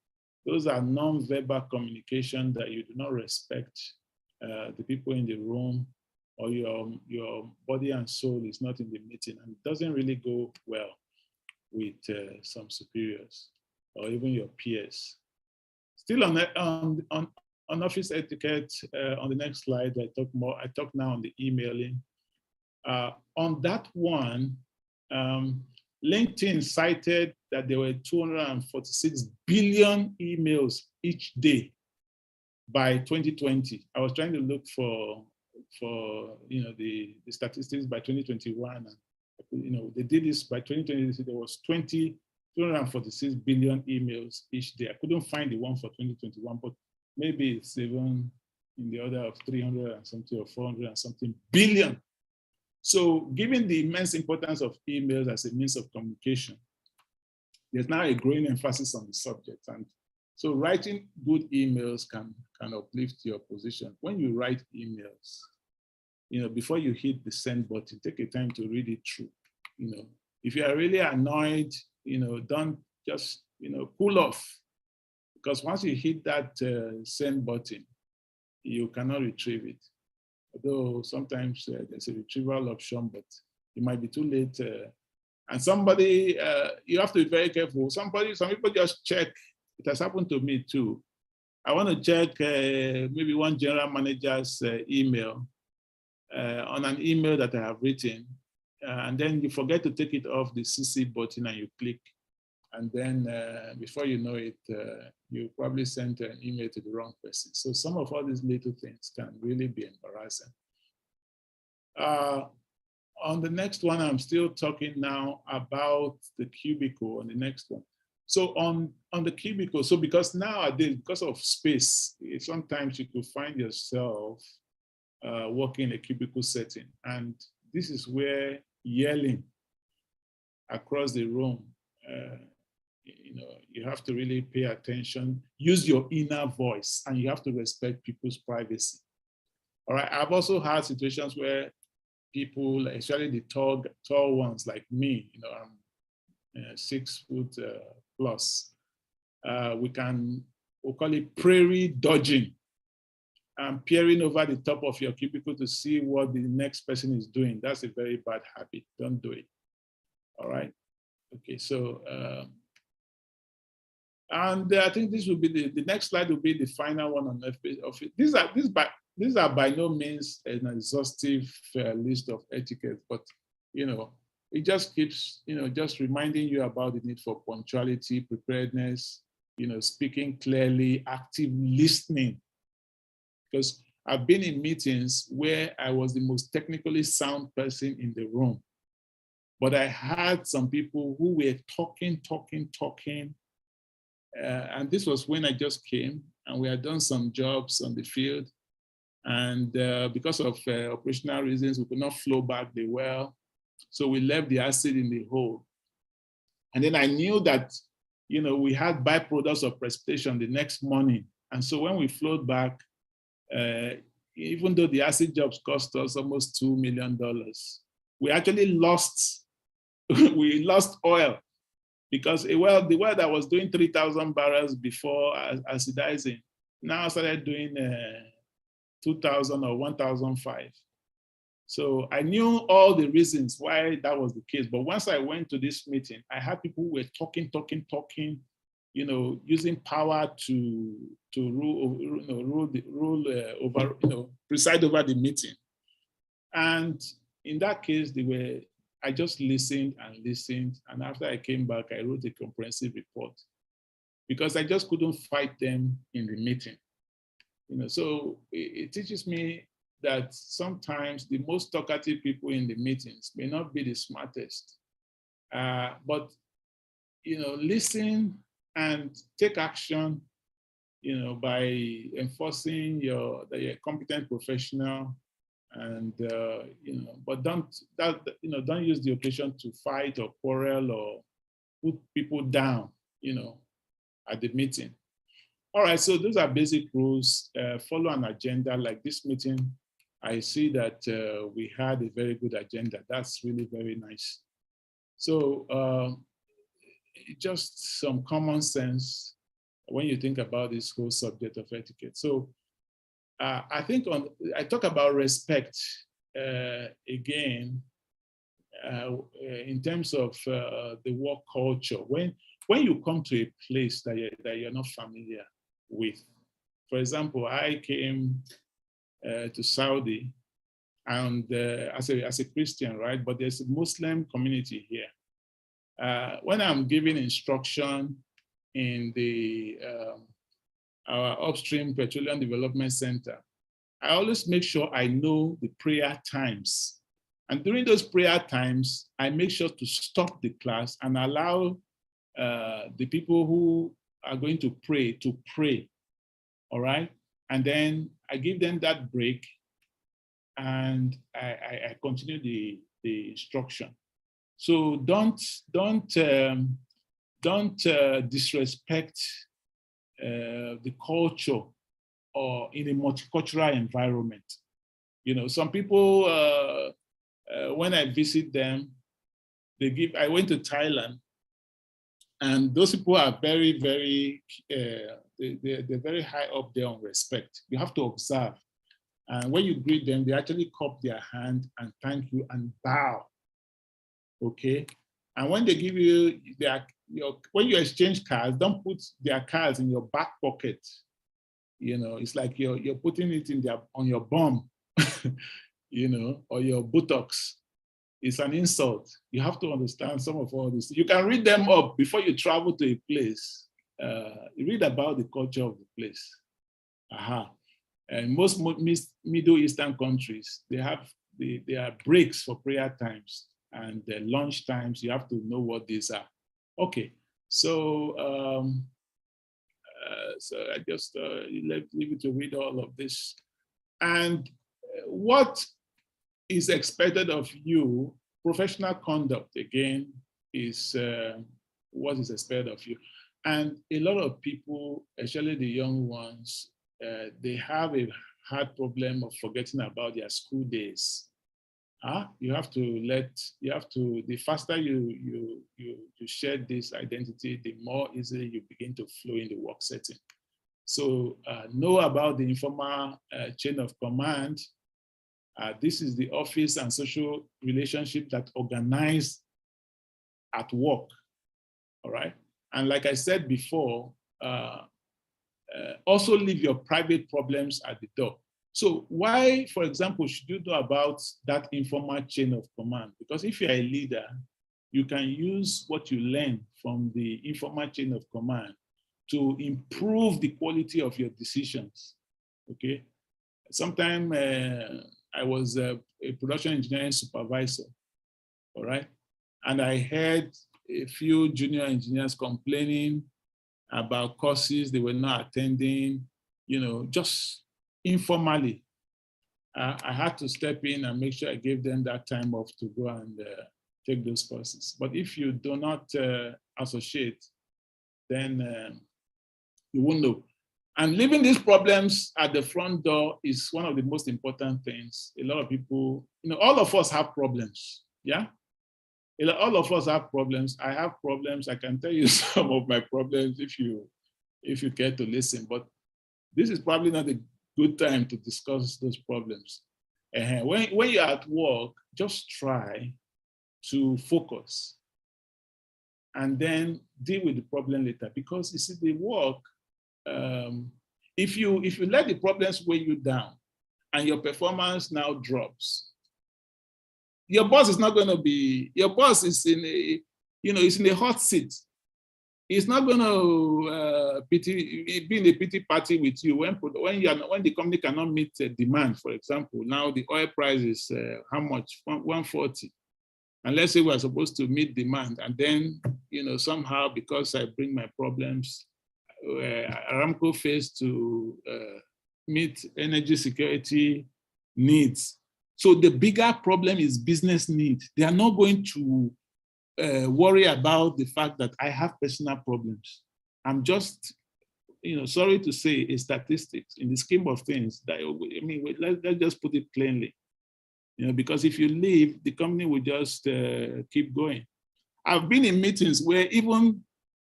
Those are non-verbal communication that you do not respect the people in the room, or your body and soul is not in the meeting, and it doesn't really go well with some superiors or even your peers. Still on office etiquette, on the next slide, I talk now on the emailing. On that one, LinkedIn cited that there were 246 billion emails each day by 2020. I was trying to look for the statistics by 2021. And, they did this by 2020. There was 246 billion emails each day. I couldn't find the one for 2021, but maybe it's even in the order of 300 and something or 400 and something billion. So given the immense importance of emails as a means of communication, there's now a growing emphasis on the subject. And so writing good emails can uplift your position. When you write emails, before you hit the send button, take a time to read it through. If you are really annoyed, don't just, cool off. Because once you hit that send button, you cannot retrieve it. Although sometimes there's a retrieval option, but it might be too late. And somebody, you have to be very careful. Some people just check. It has happened to me too. I want to check maybe one general manager's email on an email that I have written. And then you forget to take it off the CC button and you click. And then before you know it, you probably sent an email to the wrong person. So some of all these little things can really be embarrassing. On the next one, I'm still talking now about the cubicle on the next one. So on the cubicle, so because nowadays, because of space, sometimes you could find yourself working in a cubicle setting. And this is where yelling across the room, you have to really pay attention, use your inner voice, and you have to respect people's privacy. All right, I've also had situations where people, especially the tall ones like me, I'm 6 foot plus, we'll call it prairie dodging. Peering over the top of your cubicle to see what the next person is doing. That's a very bad habit. Don't do it. All right. Okay. So, and I think this will be the next slide will be the final one on FP. These are by no means an exhaustive list of etiquette, but it just keeps just reminding you about the need for punctuality, preparedness, speaking clearly, active listening. Because I've been in meetings where I was the most technically sound person in the room, but I had some people who were talking, and this was when I just came, and we had done some jobs on the field, and because of operational reasons, we could not flow back the well, so we left the acid in the hole. And then I knew that we had byproducts of precipitation the next morning, and so when we flowed back, even though the acid jobs cost us almost $2 million, we actually lost oil, because the well that was doing 3,000 barrels before acidizing now started doing 2,000 or 1,005. So I knew all the reasons why that was the case. But once I went to this meeting, I had people who were talking, using power to preside over the meeting. And in that case, I just listened and listened. And after I came back, I wrote a comprehensive report because I just couldn't fight them in the meeting. So it teaches me that sometimes the most talkative people in the meetings may not be the smartest, but listen and take action, by enforcing that you're a competent professional, and but don't use the occasion to fight or quarrel or put people down, at the meeting. All right, so those are basic rules. Follow an agenda. Like this meeting, I see that we had a very good agenda. That's really very nice. So just some common sense when you think about this whole subject of etiquette. So I think I talk about respect again in terms of the work culture. When you come to a place that you're not familiar with, for example, I came to Saudi and as a Christian, right? But there's a Muslim community here. When I'm giving instruction in our upstream petroleum development center, I always make sure I know the prayer times. And during those prayer times, I make sure to stop the class and allow the people who are going to pray, all right? And then I give them that break and I continue the instruction. So don't disrespect the culture or in a multicultural environment. Some people, when I visit them, I went to Thailand, and those people are very, very, they're very high up there on respect. You have to observe. And when you greet them, they actually cup their hand and thank you and bow. Okay? And when they give you when you exchange cards, don't put their cards in your back pocket. It's like you're putting it on your bum, or your buttocks. It's an insult. You have to understand some of all this. You can read them up before you travel to a place. You read about the culture of the place. And most Middle Eastern countries, there are breaks for prayer times and lunch times. You have to know what these are. Okay, so so I just leave you to read all of this. And what is expected of you, professional conduct, again, is what is expected of you. And a lot of people, especially the young ones, they have a hard problem of forgetting about their school days. The faster you share this identity, the more easily you begin to flow in the work setting. So know about the informal chain of command. This is the office and social relationship that organize at work, all right? And like I said before, also leave your private problems at the door. So why, for example, should you know about that informal chain of command? Because if you're a leader, you can use what you learn from the informal chain of command to improve the quality of your decisions, okay? Sometime I was a production engineering supervisor, all right? And I heard a few junior engineers complaining about courses they were not attending, just informally. I had to step in and make sure I gave them that time off to go and take those courses. But if you do not associate, then you won't know. And leaving these problems at the front door is one of the most important things. A lot of people, all of us have problems, yeah? All of us have problems. I have problems. I can tell you some of my problems if you care to listen, but this is probably not a good time to discuss those problems. When you're at work, just try to focus. and then deal with the problem later. Because you see, the work, if you let the problems weigh you down and your performance now drops, your boss is not going to be, your boss is in a, is in a hot seat. He's not going to be in a pity party with you when the company cannot meet demand. For example, now the oil price is how much? 140. And let's say we're supposed to meet demand, and then somehow, because I bring my problems, Aramco fails to meet energy security needs. So the bigger problem is business need. They are not going to worry about the fact that I have personal problems. I'm just, sorry to say, a statistics in the scheme of things. That, I mean, let's just put it plainly. Because if you leave, the company will just keep going. I've been in meetings where even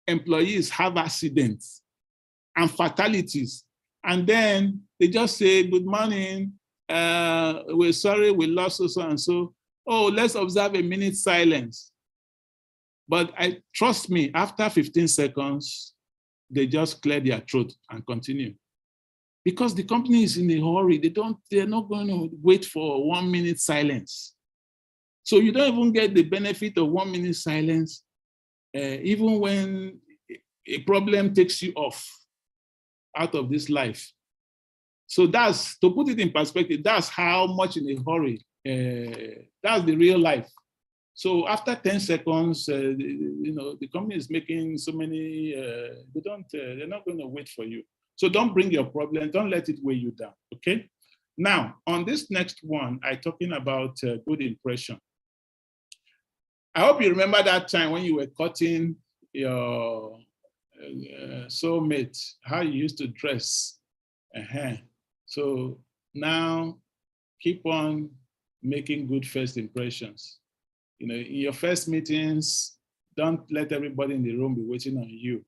employees have accidents and fatalities, and then they just say, "Good morning, we're sorry, we lost so and so. Oh, let's observe a minute silence." But trust me, after 15 seconds, they just clear their throat and continue. Because the company is in a hurry. They're not going to wait for 1 minute silence. So you don't even get the benefit of 1 minute silence, even when a problem takes you out of this life. So that's, to put it in perspective, that's how much in a hurry, that's the real life. So after 10 seconds, the company is making so many, they're not going to wait for you. So don't bring your problem, don't let it weigh you down, okay? Now, on this next one, I'm talking about good impression. I hope you remember that time when you were cutting your soulmate, how you used to dress. So now, keep on making good first impressions. In your first meetings, don't let everybody in the room be waiting on you.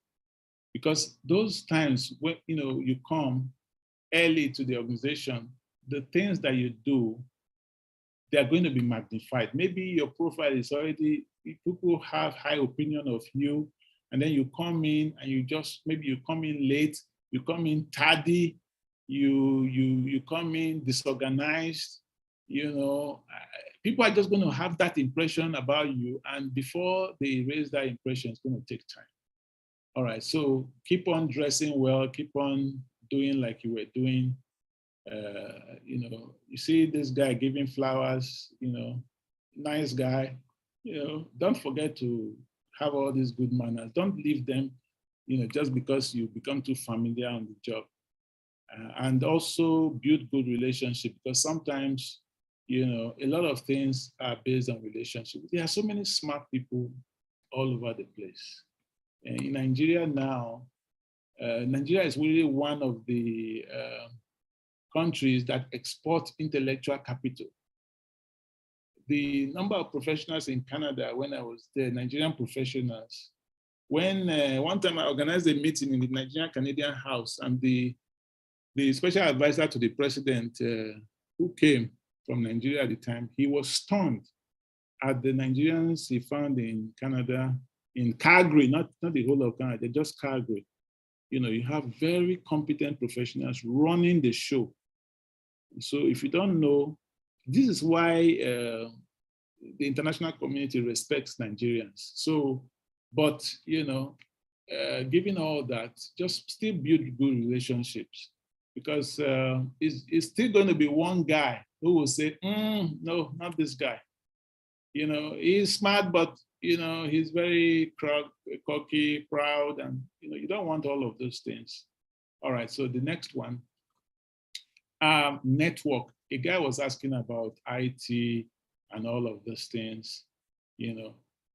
Because those times when you come early to the organization, the things that you do, they're going to be magnified. Maybe your profile is already, people have high opinion of you, and then you come in and maybe you come in late, you come in tardy, you come in disorganized, people are just going to have that impression about you, and before they erase that impression, it's going to take time. All right, so keep on dressing well, keep on doing like you were doing. You see this guy giving flowers, nice guy, don't forget to have all these good manners. Don't leave them, just because you become too familiar on the job. And also build good relationship, because sometimes, a lot of things are based on relationship. There are so many smart people all over the place. In Nigeria now, Nigeria is really one of the countries that export intellectual capital. The number of professionals in Canada when I was there, Nigerian professionals, when one time I organized a meeting in the Nigerian Canadian House, and the special advisor to the president who came from Nigeria at the time, he was stunned at the Nigerians he found in Canada, in Calgary, not the whole of Canada, just Calgary. You have very competent professionals running the show. So if you don't know, this is why the international community respects Nigerians. So, but, given all that, just still build good relationships, because it's still going to be one guy who will say, no, not this guy. He's smart, but, he's very cocky, proud, and, you don't want all of those things. All right, so the next one, network. A guy was asking about IT and all of those things,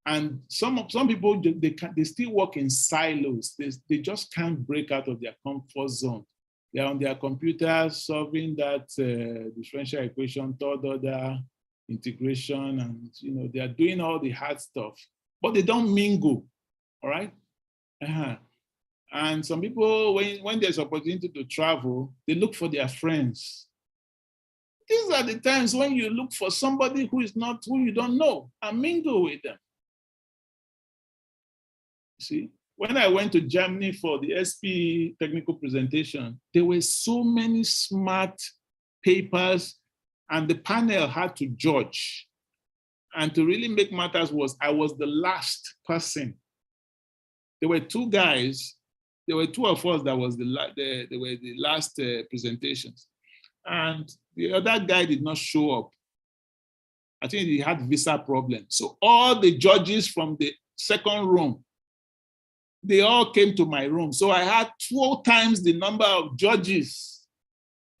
and some people, they still work in silos. They just can't break out of their comfort zone. They're on their computers solving that differential equation, third order integration, and they are doing all the hard stuff, but they don't mingle. All right. And some people, when there's opportunity to travel, they look for their friends. These are the times when you look for somebody who you don't know, and mingle with them. see, when I went to Germany for the SP technical presentation, there were so many smart papers and the panel had to judge. And to really make matters worse, I was the last person. There were two guys, there were two of us that was they were the last presentations. And the other guy did not show up. I think he had visa problems. So all the judges from the second room, they all came to my room. So I had 2 times the number of judges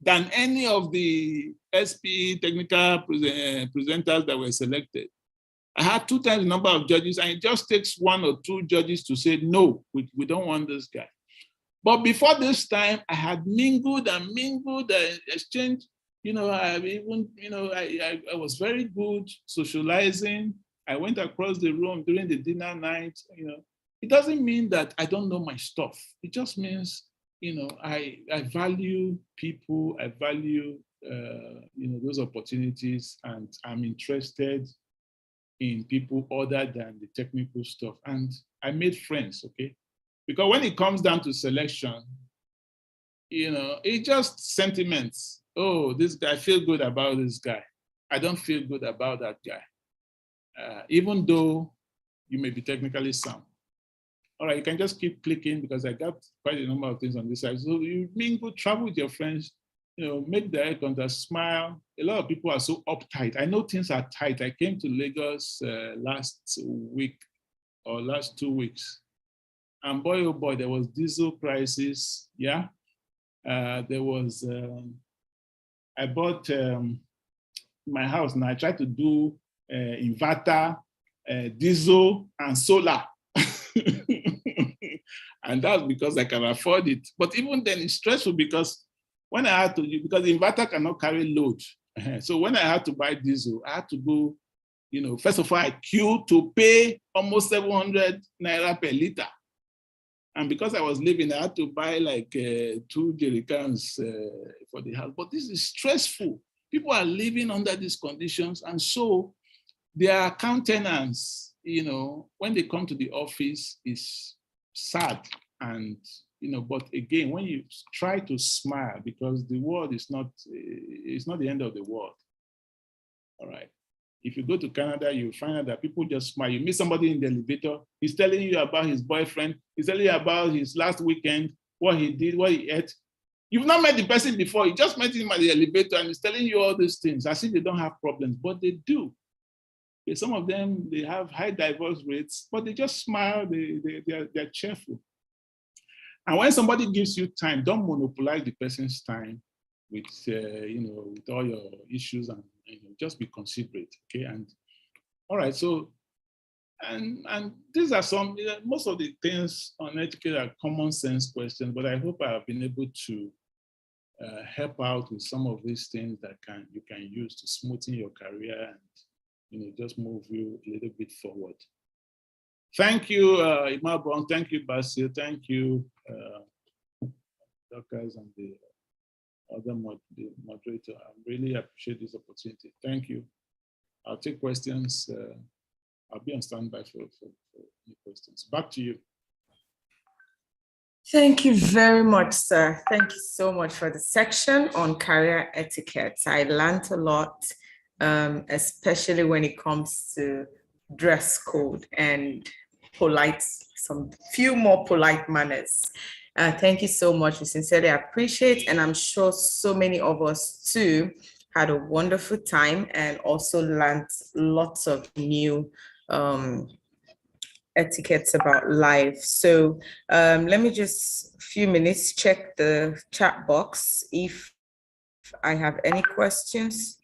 than any of the SP technical presenters that were selected. I had 2 times the number of judges, and it just takes 1 or 2 judges to say, no, we don't want this guy. But before this time, I had mingled and exchanged. You know, I even, you know, I was very good socializing. I went across the room during the dinner night. You know, it doesn't mean that I don't know my stuff. It just means, you know, I value people. I value, you know, those opportunities, and I'm interested in people other than the technical stuff. And I made friends, okay? Because when it comes down to selection, you know, it's just sentiments. Oh, this guy, I feel good about this guy. I don't feel good about that guy. Even though you may be technically sound. All right, you can just keep clicking because I got quite a number of things on this side. So you mingle, travel with your friends, you know, make the eye contact, smile. A lot of people are so uptight. I know things are tight. I came to Lagos last week or last 2 weeks. And boy, oh boy, there was diesel crisis, yeah. There was, I bought my house and I tried to do inverter, diesel and solar. And that's because I can afford it. But even then it's stressful because when I had to, because the inverter cannot carry load. So when I had to buy diesel, I had to go, you know, first of all, I queued to pay almost 700 naira per liter. And because I was living, I had to buy like 2 jerrycans for the house. But this is stressful. People are living under these conditions. And so their countenance, you know, when they come to the office is sad. And, you know, but again, when you try to smile, because the world is not, it's not the end of the world. All right. If you go to Canada, you find out that people just smile. You meet somebody in the elevator, he's telling you about his boyfriend, he's telling you about his last weekend, what he did, what he ate. You've not met the person before, you just met him at the elevator and he's telling you all these things as if they don't have problems, but they do. Some of them, they have high divorce rates, but they just smile, they're cheerful. And when somebody gives you time, don't monopolize the person's time with, you know, with all your issues, and you know, just be considerate, okay? And all right, so, and these are some, you know, most of the things on etiquette are common sense questions, but I hope I have been able to help out with some of these things that you can use to smoothen your career and, you know, just move you a little bit forward. Thank you, Imabong. Thank you, Basil. Thank you, Doctors and the other moderator. I really appreciate this opportunity. Thank you. I'll take questions. I'll be on standby for any questions. Back to you. Thank you very much, sir. Thank you so much for the section on career etiquette. I learned a lot, especially when it comes to dress code and some few more polite manners. Thank you so much. We sincerely appreciate, and I'm sure so many of us too had a wonderful time and also learned lots of new etiquettes about life. So let me just a few minutes check the chat box if I have any questions.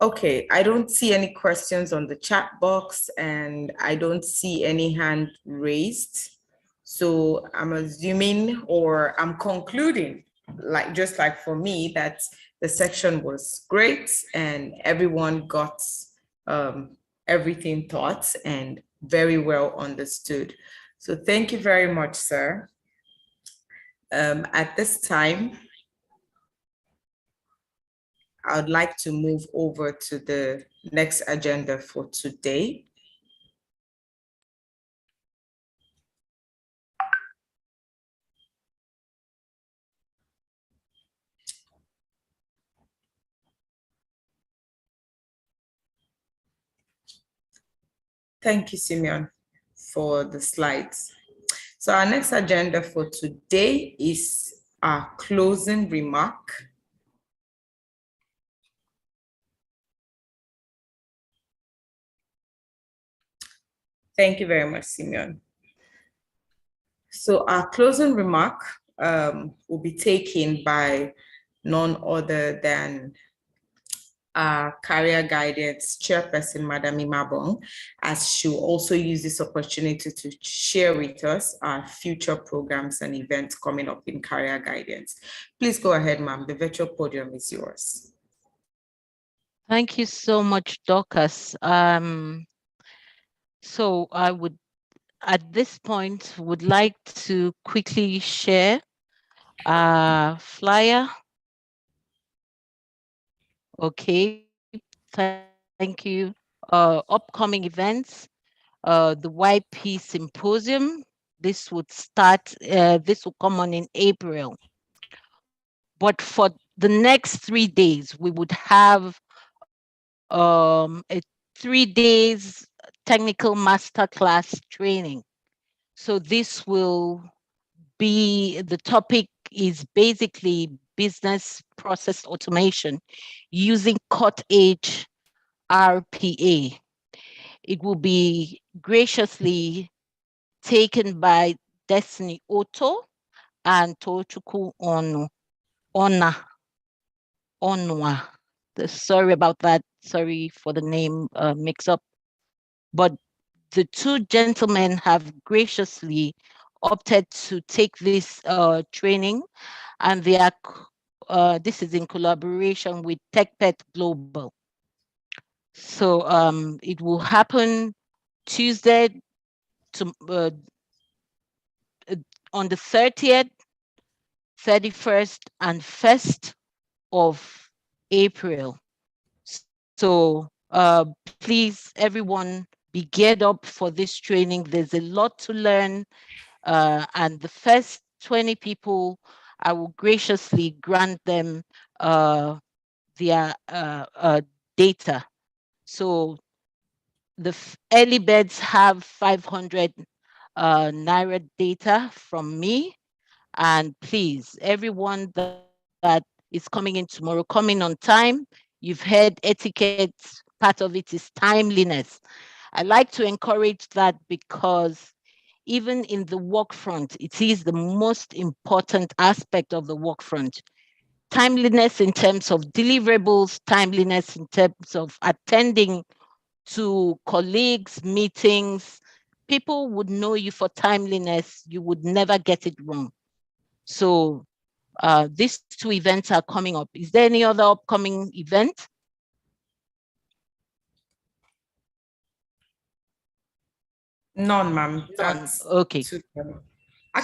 Okay, I don't see any questions on the chat box and I don't see any hand raised. So I'm assuming, or I'm concluding, just like for me, that the section was great and everyone got everything taught and very well understood. So thank you very much, sir. At this time, I would like to move over to the next agenda for today. Thank you, Simeon, for the slides. So our next agenda for today is our closing remark. Thank you very much, Simeon. So our closing remark will be taken by none other than our career guidance chairperson, Madam Imabong, as she will also use this opportunity to share with us our future programs and events coming up in career guidance. Please go ahead, ma'am. The virtual podium is yours. Thank you so much, Dorcas. So I would, at this point, would like to quickly share a flyer. Okay, thank you. Upcoming events, the YP Symposium. This would start, this will come on in April. But for the next 3 days, we would have a 3 days technical masterclass training. So this will be, the topic is basically business process automation using cutting-edge RPA. It will be graciously taken by Destiny Otto and Tochukwu Onwa. Sorry about that. Sorry for the name mix-up. But the two gentlemen have graciously opted to take this training, and they are, this is in collaboration with TechPet Global. So it will happen Tuesday to, on the 30th, 31st, and 1st of April. So please, everyone, be geared up for this training. There's a lot to learn. And the first 20 people, I will graciously grant them their data. So the early birds have 500 Naira data from me. And please, everyone that is coming in tomorrow, coming on time. You've heard etiquette, part of it is timeliness. I like to encourage that because even in the work front, it is the most important aspect of the work front. Timeliness in terms of deliverables, timeliness in terms of attending to colleagues, meetings. People would know you for timeliness. You would never get it wrong. So these two events are coming up. Is there any other upcoming event? None, ma'am. Okay.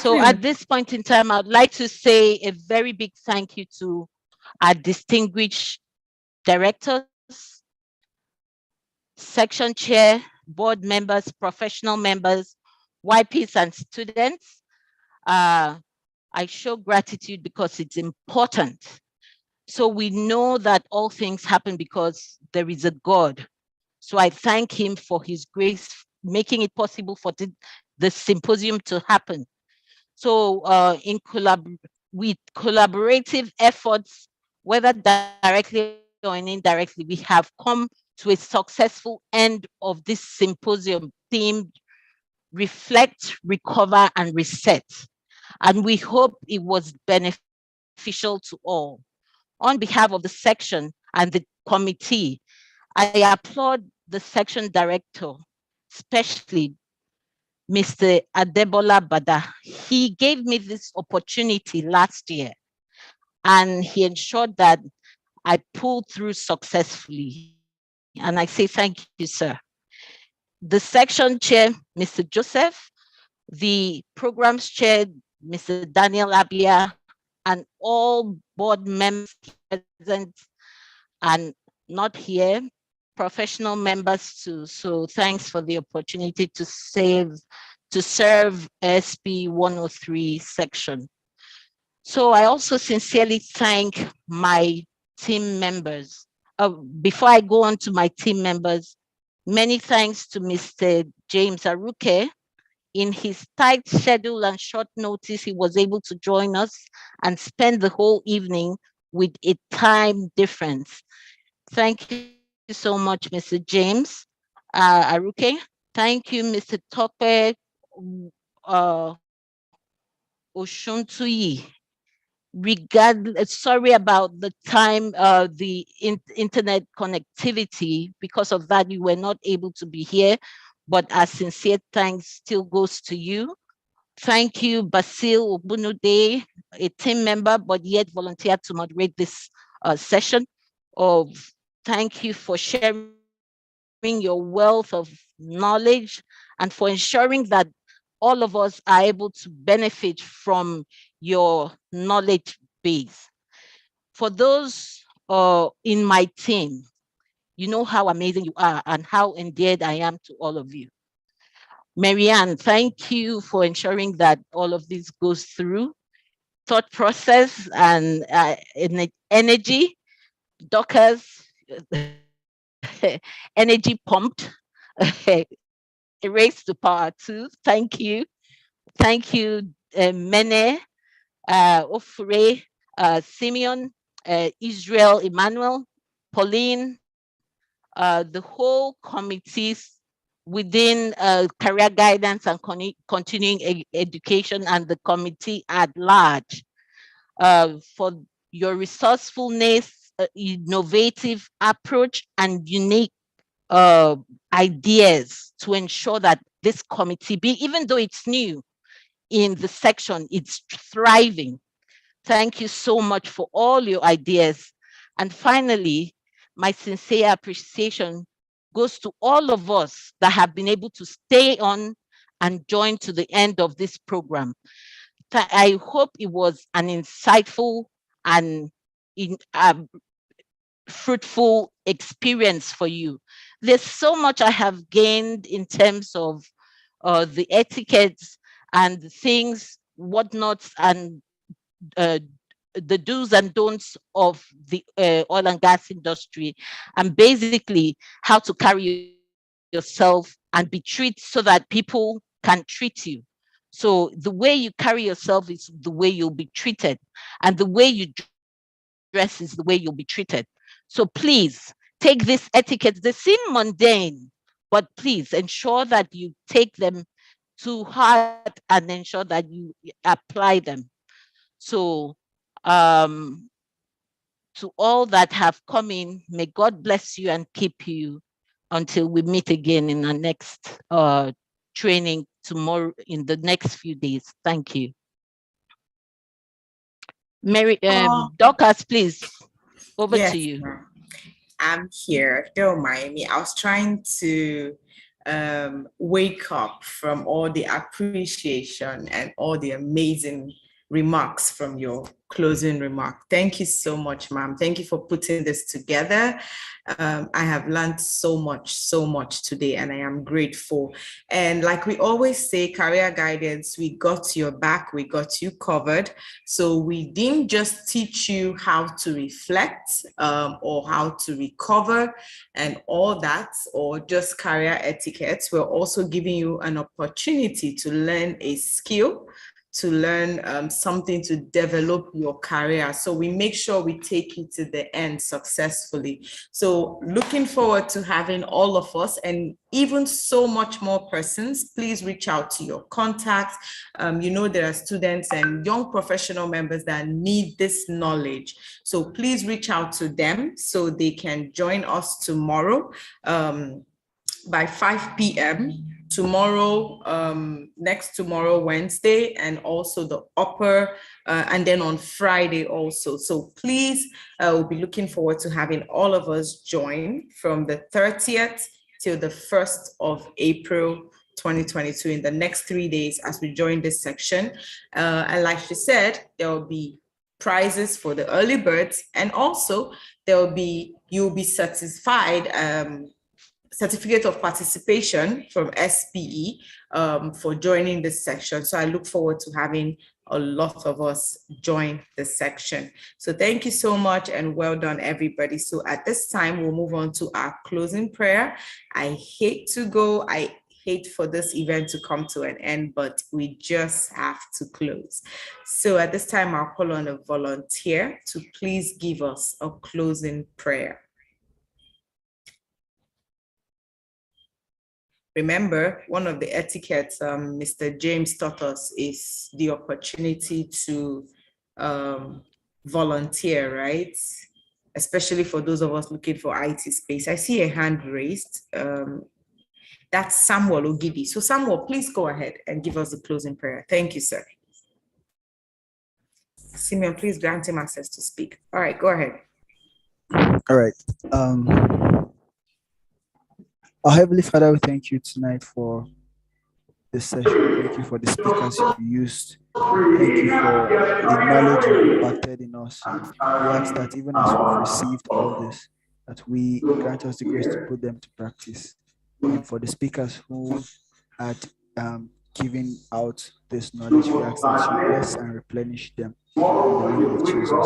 So at this point in time, I'd like to say a very big thank you to our distinguished directors, section chair, board members, professional members, YPs and students. I show gratitude because it's important. So we know that all things happen because there is a God. So I thank him for his grace, making it possible for the symposium to happen. So with collaborative efforts, whether directly or indirectly, we have come to a successful end of this symposium themed Reflect, Recover, and Reset. And we hope it was beneficial to all. On behalf of the section and the committee, I applaud the section director, especially Mr. Adebola Bada. He gave me this opportunity last year, and he ensured that I pulled through successfully. And I say thank you, sir. The section chair, Mr. Joseph, the programs chair, Mr. Daniel Abia, and all board members present and not here, professional members too. So thanks for the opportunity to serve SP 103 section. So I also sincerely thank my team members. Before I go on to my team members, many thanks to Mr. James Aruke. In his tight schedule and short notice, he was able to join us and spend the whole evening with a time difference. Thank you so much, Mr. James Aruke. Thank you, Mr. Tope Oshuntuyi. Sorry about the time, internet connectivity. Because of that, you were not able to be here, but our sincere thanks still goes to you. Thank you, Basil Obunude, a team member, but yet volunteered to moderate this session. Thank you for sharing your wealth of knowledge and for ensuring that all of us are able to benefit from your knowledge base. For those in my team, you know how amazing you are and how endeared I am to all of you. Marianne, thank you for ensuring that all of this goes through. Thought process and energy, Dockers, energy pumped, race to power too. Thank you. Thank you, Mene, Ofure, Simeon, Israel, Emmanuel, Pauline, the whole committees within career guidance and continuing education and the committee at large for your resourcefulness, innovative approach, and unique ideas to ensure that this committee, even though it's new in the section, it's thriving. Thank you so much for all your ideas. And finally, my sincere appreciation goes to all of us that have been able to stay on and join to the end of this program. I hope it was an insightful and fruitful experience for you. There's so much I have gained in terms of the etiquettes and the things, whatnots, and the do's and don'ts of the oil and gas industry, and basically how to carry yourself and be treated so that people can treat you. So the way you carry yourself is the way you'll be treated, and the way you dress is the way you'll be treated. So please take these etiquettes. They seem mundane, but please ensure that you take them to heart and ensure that you apply them. So to all that have come in, may God bless you and keep you until we meet again in our next training tomorrow, in the next few days. Thank you. Mary, Dorcas, please, over to you. I'm here. Don't mind me. I was trying to wake up from all the appreciation and all the amazing remarks from your closing remark. Thank you so much, ma'am. Thank you for putting this together. I have learned so much today, and I am grateful. And like we always say, career guidance, we got your back, we got you covered. So we didn't just teach you how to reflect or how to recover and all that, or just career etiquette. We're also giving you an opportunity to learn a skill, to learn something to develop your career. So we make sure we take you to the end successfully. So looking forward to having all of us and even so much more persons. Please reach out to your contacts. You know, there are students and young professional members that need this knowledge. So please reach out to them so they can join us tomorrow by 5 p.m. tomorrow, next tomorrow, Wednesday, and also the upper, and then on Friday also. So please, we'll be looking forward to having all of us join from the 30th till the 1st of April 2022 in the next 3 days as we join this section. And like she said, there will be prizes for the early birds, and also you'll be satisfied certificate of participation from SPE for joining this section. So I look forward to having a lot of us join this section. So thank you so much and well done, everybody. So at this time, we'll move on to our closing prayer. I hate to go. I hate for this event to come to an end, but we just have to close. So at this time, I'll call on a volunteer to please give us a closing prayer. Remember, one of the etiquettes Mr. James taught us is the opportunity to volunteer, right? Especially for those of us looking for IT space. I see a hand raised. That's Samuel Ogidi. So Samuel, please go ahead and give us the closing prayer. Thank you, sir. Simeon, please grant him access to speak. All right, go ahead. All right. Our Heavenly Father, we thank you tonight for this session. Thank you for the speakers you used. Thank you for the knowledge you imparted in us. We ask that even as we've received all this, that we grant us the grace to put them to practice. And for the speakers who had given out this knowledge, we ask that you bless and replenish them in the name of Jesus.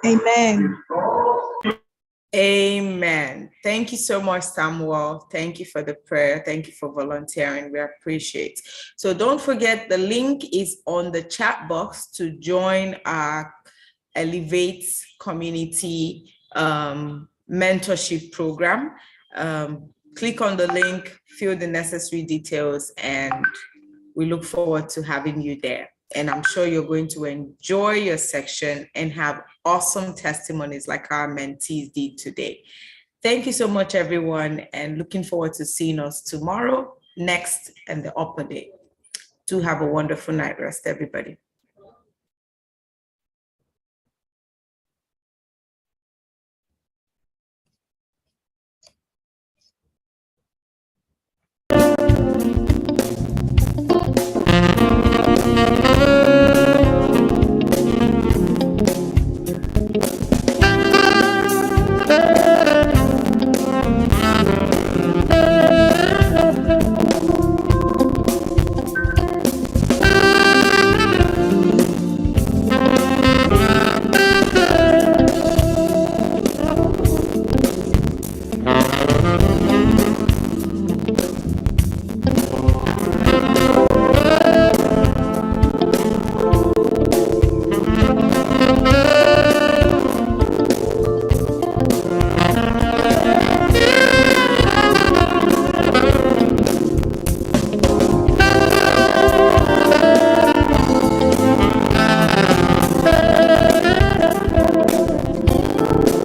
Amen. Amen. Thank you so much, Samuel. Thank you for the prayer. Thank you for volunteering. We appreciate. So don't forget, the link is on the chat box to join our Elevate Community mentorship program. Click on the link, fill the necessary details, and we look forward to having you there. And I'm sure you're going to enjoy your section and have awesome testimonies like our mentees did today. Thank you so much, everyone, and looking forward to seeing us tomorrow, next, and the upper day. Do have a wonderful night rest, everybody.